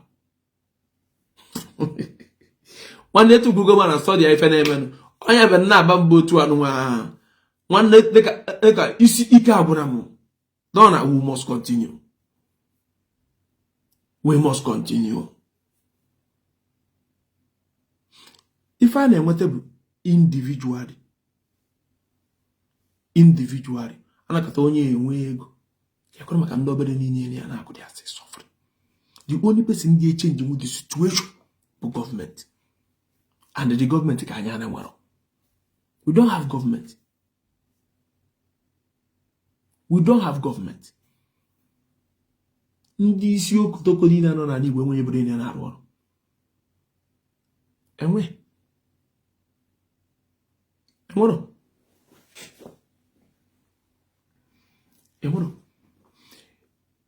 [SPEAKER 1] nwanne etukwugo ma na study ife na-emenụ onye ebe na-aba mba otu anụnwa nwanne dịka isi ike agwụra m no na we must continue. We must continue. If I na-enweta bụ individually anakọta onye enwe ego yakwara maka ndị obere niile ya na-akụ dị asị suffering. The only person ga change with the situation bụ government, and the government ka anyị ana nwere. We don't have government. Ndị isi okwu niile nọ n'ala Igbo enweghị ebe niile na-arụ ọrụ. Enwero.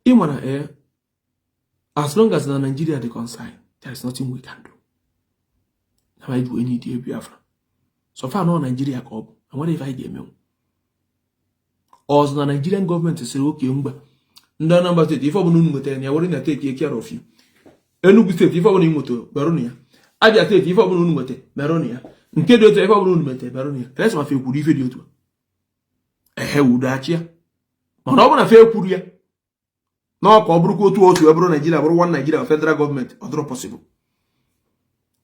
[SPEAKER 1] Ịmana as long as na Nigeria dey concerned, there is nothing we can do. Now I do any day Biafra. So far no Nigeria ka ọ bụ. Enwere ife anyị ga-eme. Ọzọ na Nigerian government sịrị oke mgba ndị Anambra steeti ife ọbụla unu nwetara ya were na take care of you. Enugu steeti ife ọbụla unu nwetara merụnụ ya. Abia steeti ife ọbụla unu nwetara merụnụ ya. Nke dị otu ife ọbụla unu nwetara merụnụ ya. Let's ma fe kwuru ife dị otu. Udo achị ya. Mana ọ bụ na fe kwuru ya na ọ bụrụ otu bụrụ Nigeria bụrụ one Nigeria federal government ọ dịrọ possible.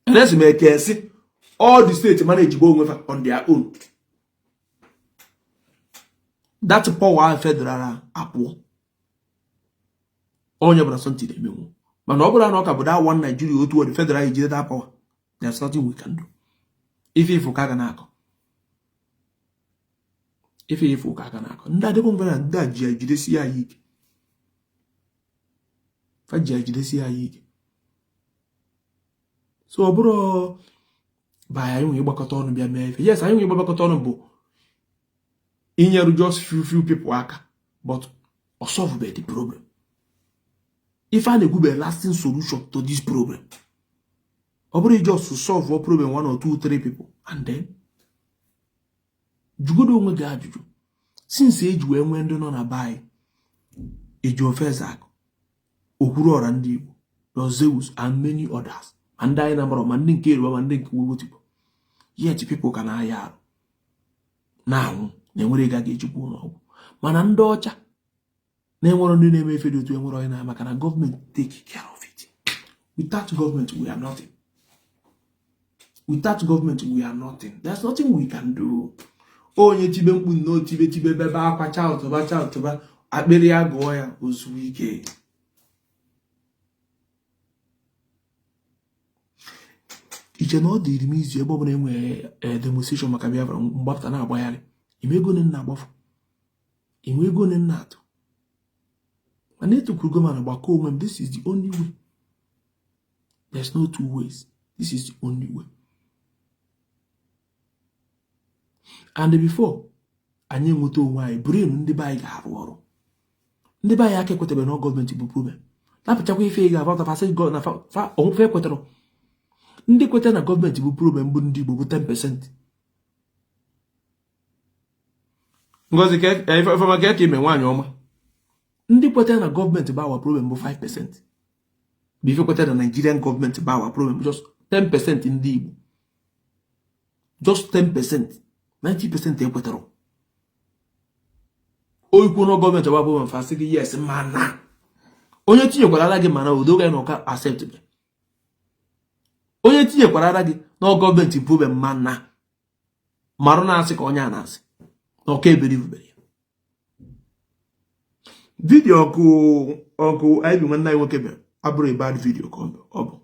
[SPEAKER 1] Let's make it all the states manage go on their own. That's power federal apụ onye bụla something emenwu. Mana ọ bụla na ọ ka bụ that one Nigeria otu the federal ejide that power, there's nothing we can do. Ife ka ga na-akọ. Ndị adịkwa mgbe ndị a ji ejidesi ya ike. So ọ bụrụ ba anyị nwe ịgbakọta ọnụ bịa mee ife. Yes, anyị nwe ịgbakọta ọnụ bụ inyeru just few people aka, but or solve the problem. If I go be a lasting solution to this problem, or just to solve one problem 1 or 2 3 people, and then you go do onwe ga ajụjụ. Since age we went on a buy Ejiofor Ezeaku, Okwuluora Ndi Igbo, Zeus, and many others, and die number of manding Kiruba and Dink Wiwotibo. Yet people can hire now. Na-enwere ga ga-ejikwu n'ọgwụ mana ndị ọcha na-enwere ndị na-eme ife dị otu enwere onye na-ama kana government take care of it. Without government we are nothing. There's nothing we can do. Onye tibe mkpu no tibe bebe akwa chautuba akpịrị ya gụọ ya ozugbo ike. Iche na ọ dịrị m izu ebe ọ bụla enwere demonstration maka Biafra mgbapụta na-agbagharị. Imego nna agbafu. Imego nna atụ. Mana etukwuru gọvanọ gbakọ onwe m, this is the only way. There's no two ways. This is the only way. And before anyị enweta onwe anyị brain ndị be anyị ga-arụ ọrụ. Ndị be anyị aka ekwetebe na gọọmenti bụ problem. Napụchakwa ife ị ga-abata fasị gọ na onwe fe kwetara. Ndị kwetara na gọọmenti bụ problem bụ ndị Igbo bụ 10%. Ngozi ke ifeoma ke ime nwaanyị ọma. Ndị kwetara na gọọmenti bụ our problem bụ 5%. Bife kwetara na Nigerian government bụ our problem just 10% ndị Igbo. Just 10%. 90% ekwetara. Oyikwu no gọọmenti bụ problem fasị gị yes mana. Onye tinyekwara ara gị mana odo ga na ọka accept be. Onye tinyekwara ara gị na gọọmenti problem mana. Marụ na asị ka onye a na-asị. Okay, believe video uncle I be when I work about a bad video come up.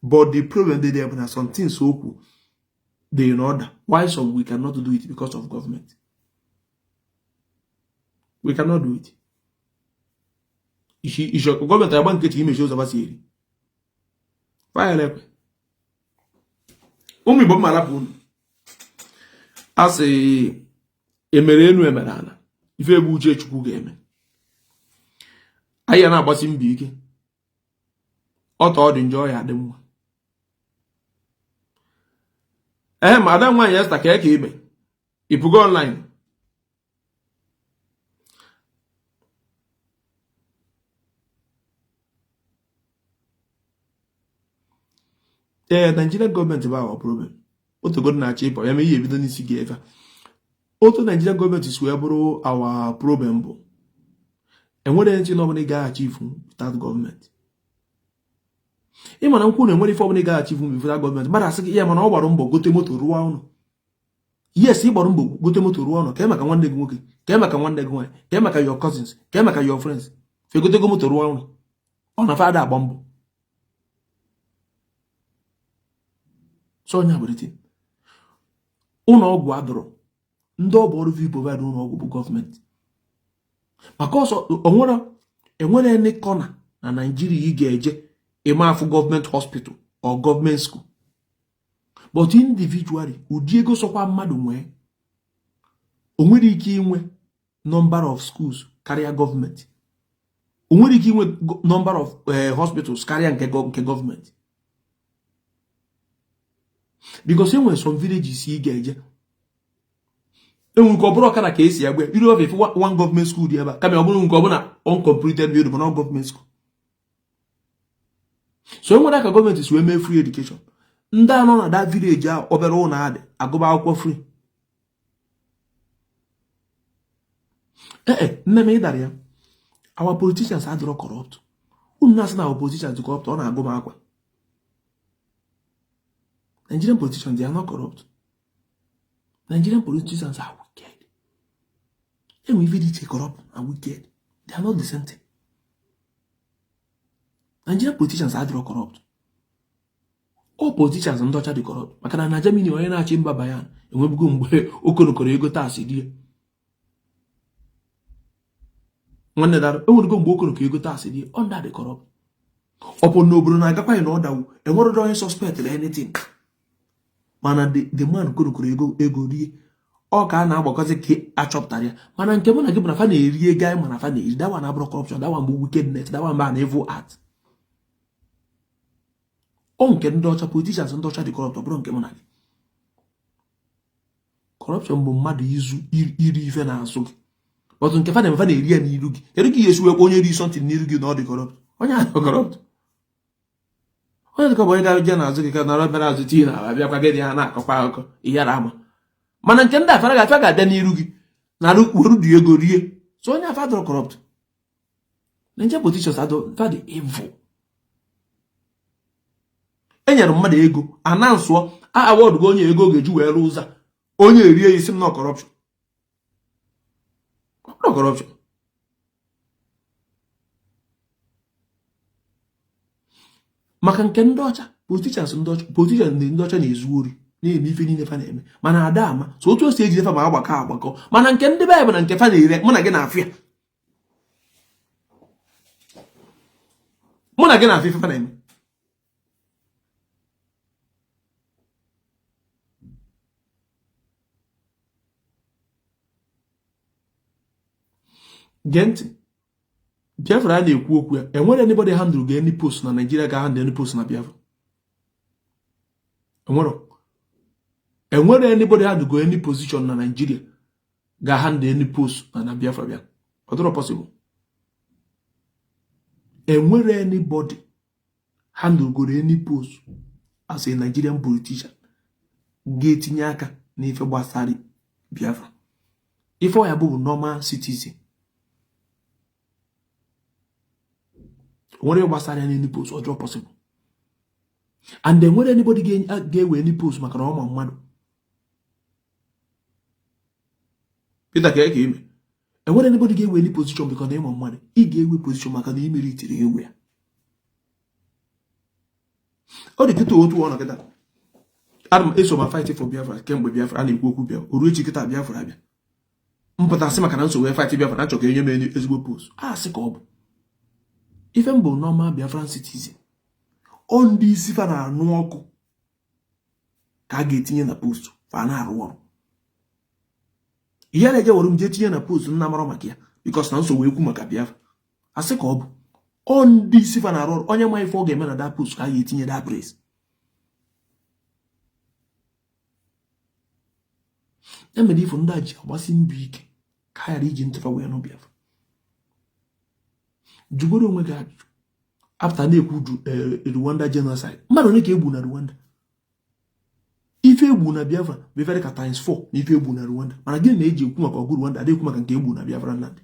[SPEAKER 1] But the problem they have something so cool. They in order. Why some we cannot do it because of government? We cannot do it. Ishi government I want to get image shows about here. Fire lep. Umi Bob Malapun. As a emere enu emere ana ife ebe uche Chukwu ga-eme anyị na-agbasi mbọ ike ọtọ ọ dị njọ ya dị mma ma ada nwaanyị esta ka eke ime ipugo online Nigerian government bụ our problem otu god na-achị ịpọ ya mee ihe ebido n'isi gị ebe otu Nigerian gọọmenti si wee bụrụ our problem bụ enwere ntị na ọbụla ị ga-aghachi ifu without gọọmenti. Ịma na nkwụ na enwere ife ọbụla ị ga-aghachi ifu without gọọmenti, mmadụ asị gị ya mana ọ gbara mbọ gote moto rụọ ụlọ. Yes, ị gbara mbọ gote moto rụọ ụlọ, ka maka nwanne gị nwoke, ka maka nwanne gị nwaanyị, ka maka your cousins, ka maka your friends, fegotego moto rụọ ụlọ. Ọ na fada agba mbọ. So onye abụrịtị ụlọ ọgwụ adọrọ, ndị ọ bụ ọrụ vi provide ụlọ ọgwụ bụ gọọmenti. Maka ọsọ enwere any corner na Nigeria ị ga-eje ịma afụ gọọmenti hospital or gọọmenti school. But individually, ụdị ego sọkwa mmadụ nwee, o nwere ike inwe number of schools karịa gọọmenti. O nwere ike inwe number of hospitals karịa nke gọọmenti. Because enwere some villages ị ga-eje, enwere nke ọ bụrụ ọkara ka esi agba iru of one government school dị ebe a, kama ọ bụrụ nke ọ bụla uncompleted building, but not government school. So enwere aka gọọmenti si wee mee free education. Ndị anọ na that village a obere ụlọ adị agụba akwụkwọ free. Nne m ịdara ya, our politicians adịrọ corrupt. Unu na-asị na our politicians dị corrupt, ọ na-agụ m akwa. Nigerian politicians, they are not corrupt. Nigerian politicians are wicked. And we really corrupt and wicked. They are not the same thing. Nigerian politicians are corrupt. All politicians and Dutch are corrupt. Maka na Germany onye na-achị mba bayan enwebugo mgbe okonokoro ego taasị die. Nwanne dara enwebugo mgbe okonokoro ego taasị die under the corrupt. Ọpụ n'obodo na-agakwa na ọdawu enwere onye suspect or anything. Mana the man okonokoro ego rie ọ ka na-agbakọzi ka achọpụtara ya. Mana nke mụ na gị bụ na fa na-eri ego anyị mana fa na-eri. That one abụrụ corruption, that one bụ wickedness, that one bụ an evil act. Nke ndị ọcha politicians ndị ọcha dị corrupt, ọ bụrụ nke mụ na gị. Corruption bụ mmadụ iri ife na-azụ gị. But nke fa na-eri ya n'iru gị. Kedu ka esi wekwa onye ri something n'iru gị na ọ dị corrupt? Onye ahụ corrupt. Onye dịka bụ onye ga-abịa n'azụ gị ka nọrọ bịara azụ tii na abịakwa gị dị ha na-akọkwa akụkọ ihe ama. Mana nke ndị afara ga-abịa n'iru gị na were dị ego rie. So onye afa dọrọ corrupt. Nigerian politicians adọ dị evil. Enyere mmadụ ego anansụọ award go onye ego ga-eji wee rụọ ụzọ onye erie isi m na corruption. No corruption. Maka nke ndị ọcha politicians ndị ọcha na-ezu ori na-eme ife niile fa na-eme mana ada ama so otu o si ejide fa ma agbakọ mana nke ndị Baịbụl na nke fa na-ere mụ na gị na-afụ ya. Mụ na gị na-afụ ife fa na-eme. Gee Biafra a na-ekwu okwu ya enwere anybody handle ga any post na Nigeria ga handle any post na Biafra. Enwere anybody handle go any position na Nigeria ga handle any post na Biafra bịa. Ọ dịrọ possible. Enwere anybody handle go any post as a Nigerian politician ga-etinye aka n'ife gbasara Biafra. Ife ọ ya bụ normal citizen. Nwere gbasara any post or possible. And then when anybody ga-ewe any post maka na ọma mmadụ. Peter ka ime. And when anybody ga-ewe any position because na ịma mmadụ, ị ga-ewe position maka na imeri itiri ewe ya. Ọ dị kịta otu ọnọ kịta. Adam eso ma fight for Biafra kemgbe Biafra a na-ekwu okwu Biafra. Oru echi kịta Biafra abịa. Mpụta sị maka na nso wee fight Biafra na achọ ka enye m ezigbo post. Sị ka ọ bụ. Ife mbụ normal Biafran citizen. Ọ ndị isi fa na-anụ ọkụ ka a ga-etinye na post fa na-arụ ọrụ. Ihe na-eje were m jee tinye na post nna mara maka ya because na nso wee kwu maka Biafra. Asị ka ọ bụ. Ọ ndị isi fa na-arụ ọrụ onye ma ife ọ ga-eme na that post ka a ga-etinye that praise. Emere ife ndị a ji agbasi mbọ ike ka ghara iji ntụfa wee nụ Biafra. Jugoro onwe gị ajụjụ after na-ekwu Rwanda genocide mmadụ onye ka egbu na Rwanda ife egbu na Biafra be very ka times 4 na ife egbu na Rwanda mana gị na-eji ekwu maka ọgụ Rwanda adịghị ekwu maka nke egbu na Biafra land.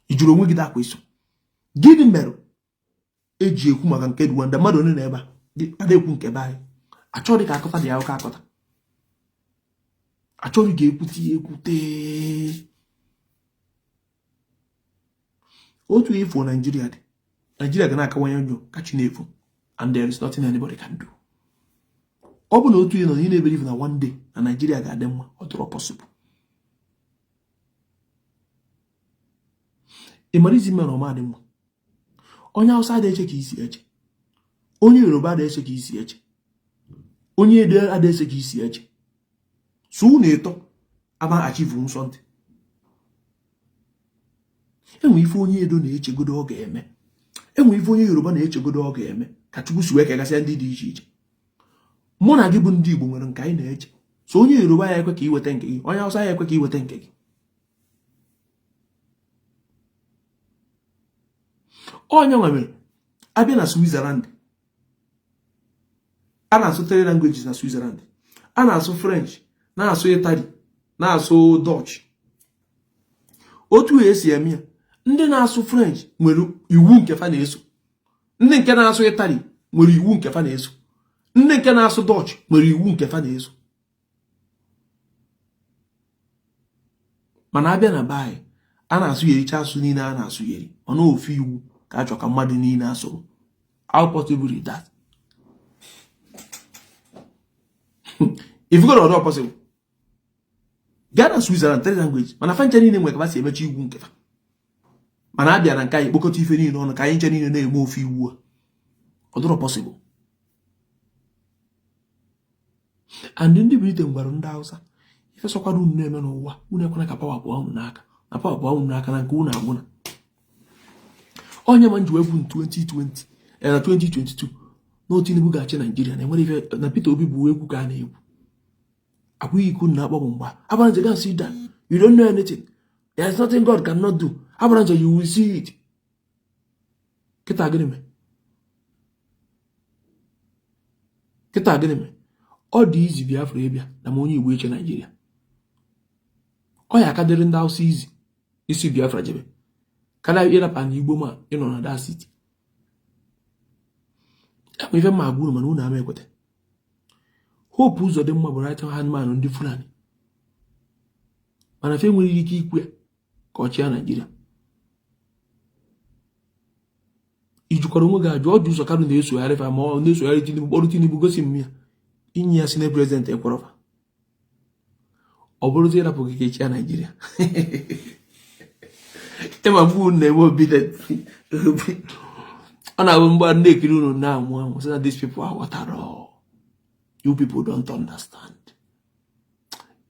[SPEAKER 1] Ijuru onwe gị da akwa iso gịnị mere eji ekwu maka nke Rwanda mmadụ onye na ebe a adịghị ekwu nke be anyị achọghị ka akọta dị ya ụka akọta achọghị ka ekwute ya ekwute. Otu ifo Nigeria dị Nigeria ga na-akawanye njọ ka chi na-efu and there is nothing anybody can do. Ọ bụ na otu ihe nọ ị na-ebelieve na one day na Nigeria ga-adị mma ọ dịrọ possible. Ị mara izi mere ọma dị mma. Onye Hausa adịghị eche ka isi eche, onye Yoruba adịghị eche ka isi eche, onye Edo adịghị eche ka isi eche. So unu ịtọ ama achieve something. Enwe ife onye Edo na-echegodo ọ ga-eme, enwe ife onye Yoruba na-echegodo ọ ga-eme ka Chukwu si wee kegasịa ndị dị iche iche. Mụ na gị bụ ndị Igbo nwere nke anyị na-eche. So onye Yoruba ya ekwe ka iweta nke gị, onye Hausa ya ekwe ka iweta nke gị. Onye nwere abịa na Switzerland a na-asụ 3 languages na Switzerland, a na-asụ French, na-asụ Italy, na-asụ Dutch. Otu esi eme ya, ndị na-asụ French nwere iwu nke fa na-eso, ndị nke na-asụ Italy nwere iwu nke fa na-eso, ndị nke na-asụ Dutch nwere iwu nke fa na-eso. Mana abịa na be anyị a na-asụ yericha asụ niile a na-asụ yeri mana ofu iwu ka achọ ka mmadụ niile asụrụ. How possible is that? If you go to other possible, Ghana, Switzerland, 3 languages, mana fa nche niile nwere ka ba si emechi iwu nke fa. Mana abịa na nke anyị kpokọta ife niile ọnụ ka anyị nche niile na-eme ofu iwu a. Ọ dịrọ possible. And ndị Britain gwara ndị Hausa ife sọkwara unu na-eme n'ụwa unu ekwena ka pawa pụọ unu n'aka na pawa pụọ unu n'aka na nke unu agwụna. Onye ma nji wegwu 2020 na 2022 na Tinubu ga-achị Nigeria na enwere ife na Peter Obi bụ egwu ka a na-egwu. Agwụghị iku na akpọ bụ mgba. Abranja ga sit down. You don't know anything. There is nothing God cannot do. Abranja, you will see it. Kita gịnị me? Kita gịnị me? Ọ dị izi Biafra ịbịa na ma onye Igbo eche Nigeria. Ọ ya aka dịrị ndị Hausa izi isi Biafra jebe kada ịrapa na Igbo ma ịnọ na that city. Enwe ife ma agwụrụ mana unu ama ekwete. Hope ụzọ dị mma bụ right hand man ndị Fulani mana fe nwere ike ikwe ka ọchịa Nigeria. Ijukwara onwe gị ajụ ọjụ ụzọ karụ na-esogharị fa ma ọ na-esogharị Tinubu kpọrọ Tinubu gosi m ya inye ya sine prezident ekwerọfa ọ bụrụzi ịrapụ gị ka echia Nigeria. Ịma mgbe na-enwe obi ọ na-abụ mgbe na-ekiri unu na-amụ amụ sị na these people are what are all. You people don't understand.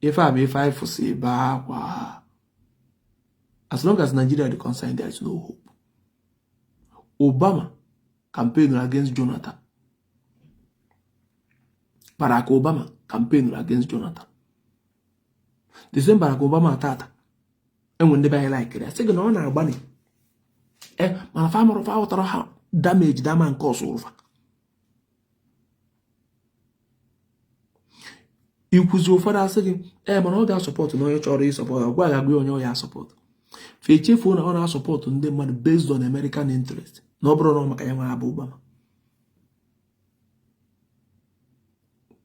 [SPEAKER 1] If I be 5 for say bakwa, as long as Nigeria is concerned, there is no hope. Obama campaigned against Jonathan. Barack Obama campaigned against Jonathan. The same Barack Obama tata. And when they buy like it, I say no na agbani. Man farmer of our damage that man cause over. Ikwuzi ụfọdụ asị gị mana ọ ga-asọpọtụ na onye chọrọ ịsọpọtụ ọgwa ga-agwa onye ọ ya asọpọtụ fe chefuo na ọ na-asọpọtụ ndị mmadụ based on American interest na ọ bụrụ na maka ya nwa abụ Obama.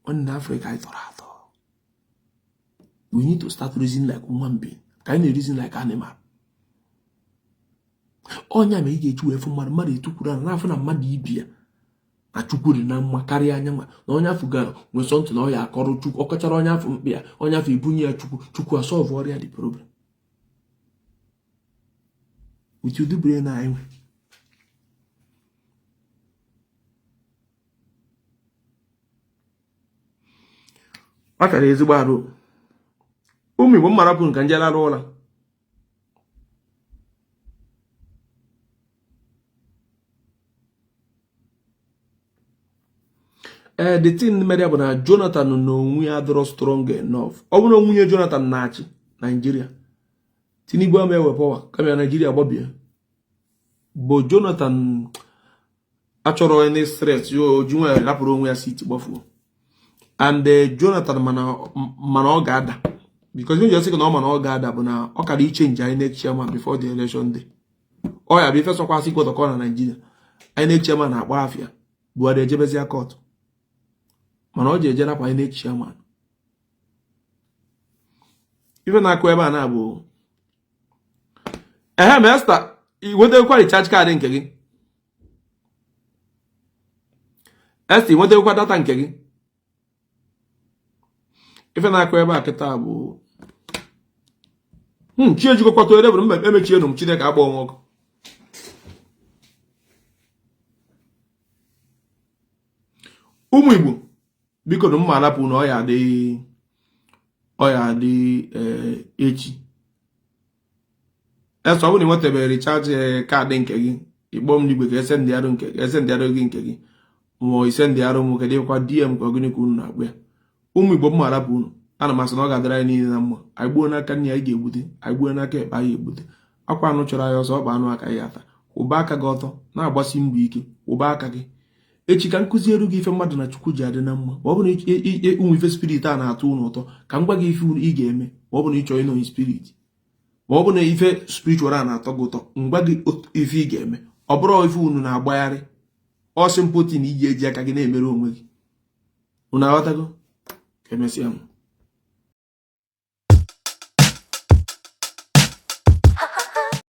[SPEAKER 1] Nwanne Africa anyị tọrọ atọ. We need to start reasoning like human being ka anyị na-reason like animal. Ọnya ma ị ga-eji wee fụ mmadụ etukwuru na n'afọ na mmadụ ibi ya na Chukwu dị na mma karịa anya nwa na onye afọ ga nwee sọntụ na ọ ya akọrọ Chukwu ọkọchara onye afọ mkpi ya onye afọ ebunye ya Chukwu asolve ọrịa dị problem with ụdị brain na anyị nwe. Ọ kara ezigbo arụ ụmụ Igbo mmara kwuru ka nje lara ụla the thing media bụ na Jonathan n'onwe ya adịrọ strong enough. Ọ bụrụ nwunye Jonathan na-achị Nigeria Tinubu ama ewe power kama Nigeria gbabie bụ Jonathan achọrọ any stress yo junwe rapụrụ onwe ya seat gbafuo and Jonathan mana ọ ga-ada because you just say na ọ mana ọ ga-ada bụ na ọ kara change INEC chairman before the election day ọ ya bụ ife sọkwasị kwọtọkọ na Nigeria INEC chairman na-akpa afịa Buhari ejebezia court mana ọ ji eje rapụ INEC chairman ife na-akụ ebe a na-abụ Esther iwetekwa recharge card nke gị Esther iwetekwa data nke gị ife na-akụ ebe a kịta bụ chi ejikọkwata ere bụ mbe emechie nụ m Chineke agba onwe ọkụ ụmụ Igbo biko na mma alapụ na ọ ya adị echi eso ọ bụrụ na nwetabeghị recharge kaadị nke gị ịkpọ m n'igwe ka ese ndị arụ gị nke gị ma ise ndị arụ m kedụ kwa DM ka ọgịnị ka unu na-agba ya ụmụ Igbo mma alapụ unu ana m asị na ọ ga-adịra anyị niile na mma anyị gbuo n'aka nne anyị ga-egbute anyị gbuo n'aka ekpe anyị egbute akwa anụ chọrọ anyị ọzọ ọkpa anụ aka ya ata kwụba aka gị ọtọ na-agbasi mbọ ike kwụba aka gị echi ka nkụzi eru gị ife mmadụ na Chukwu ji adị na mma ma ọ bụ na ụmụ ife spirit a na-atụ unu ụtọ ka m gwa gị ife ị ga-eme ma ọ bụ na ị chọrọ ịnọ spirit ma ọ bụ na ife spiritual a na-atọ gị ụtọ ngwa gị ife ị ga-eme ọ bụrụ ife unu na-agbagharị ọ simple thing iji eji aka gị na-emere onwe gị unu aghọtago ka emesịa m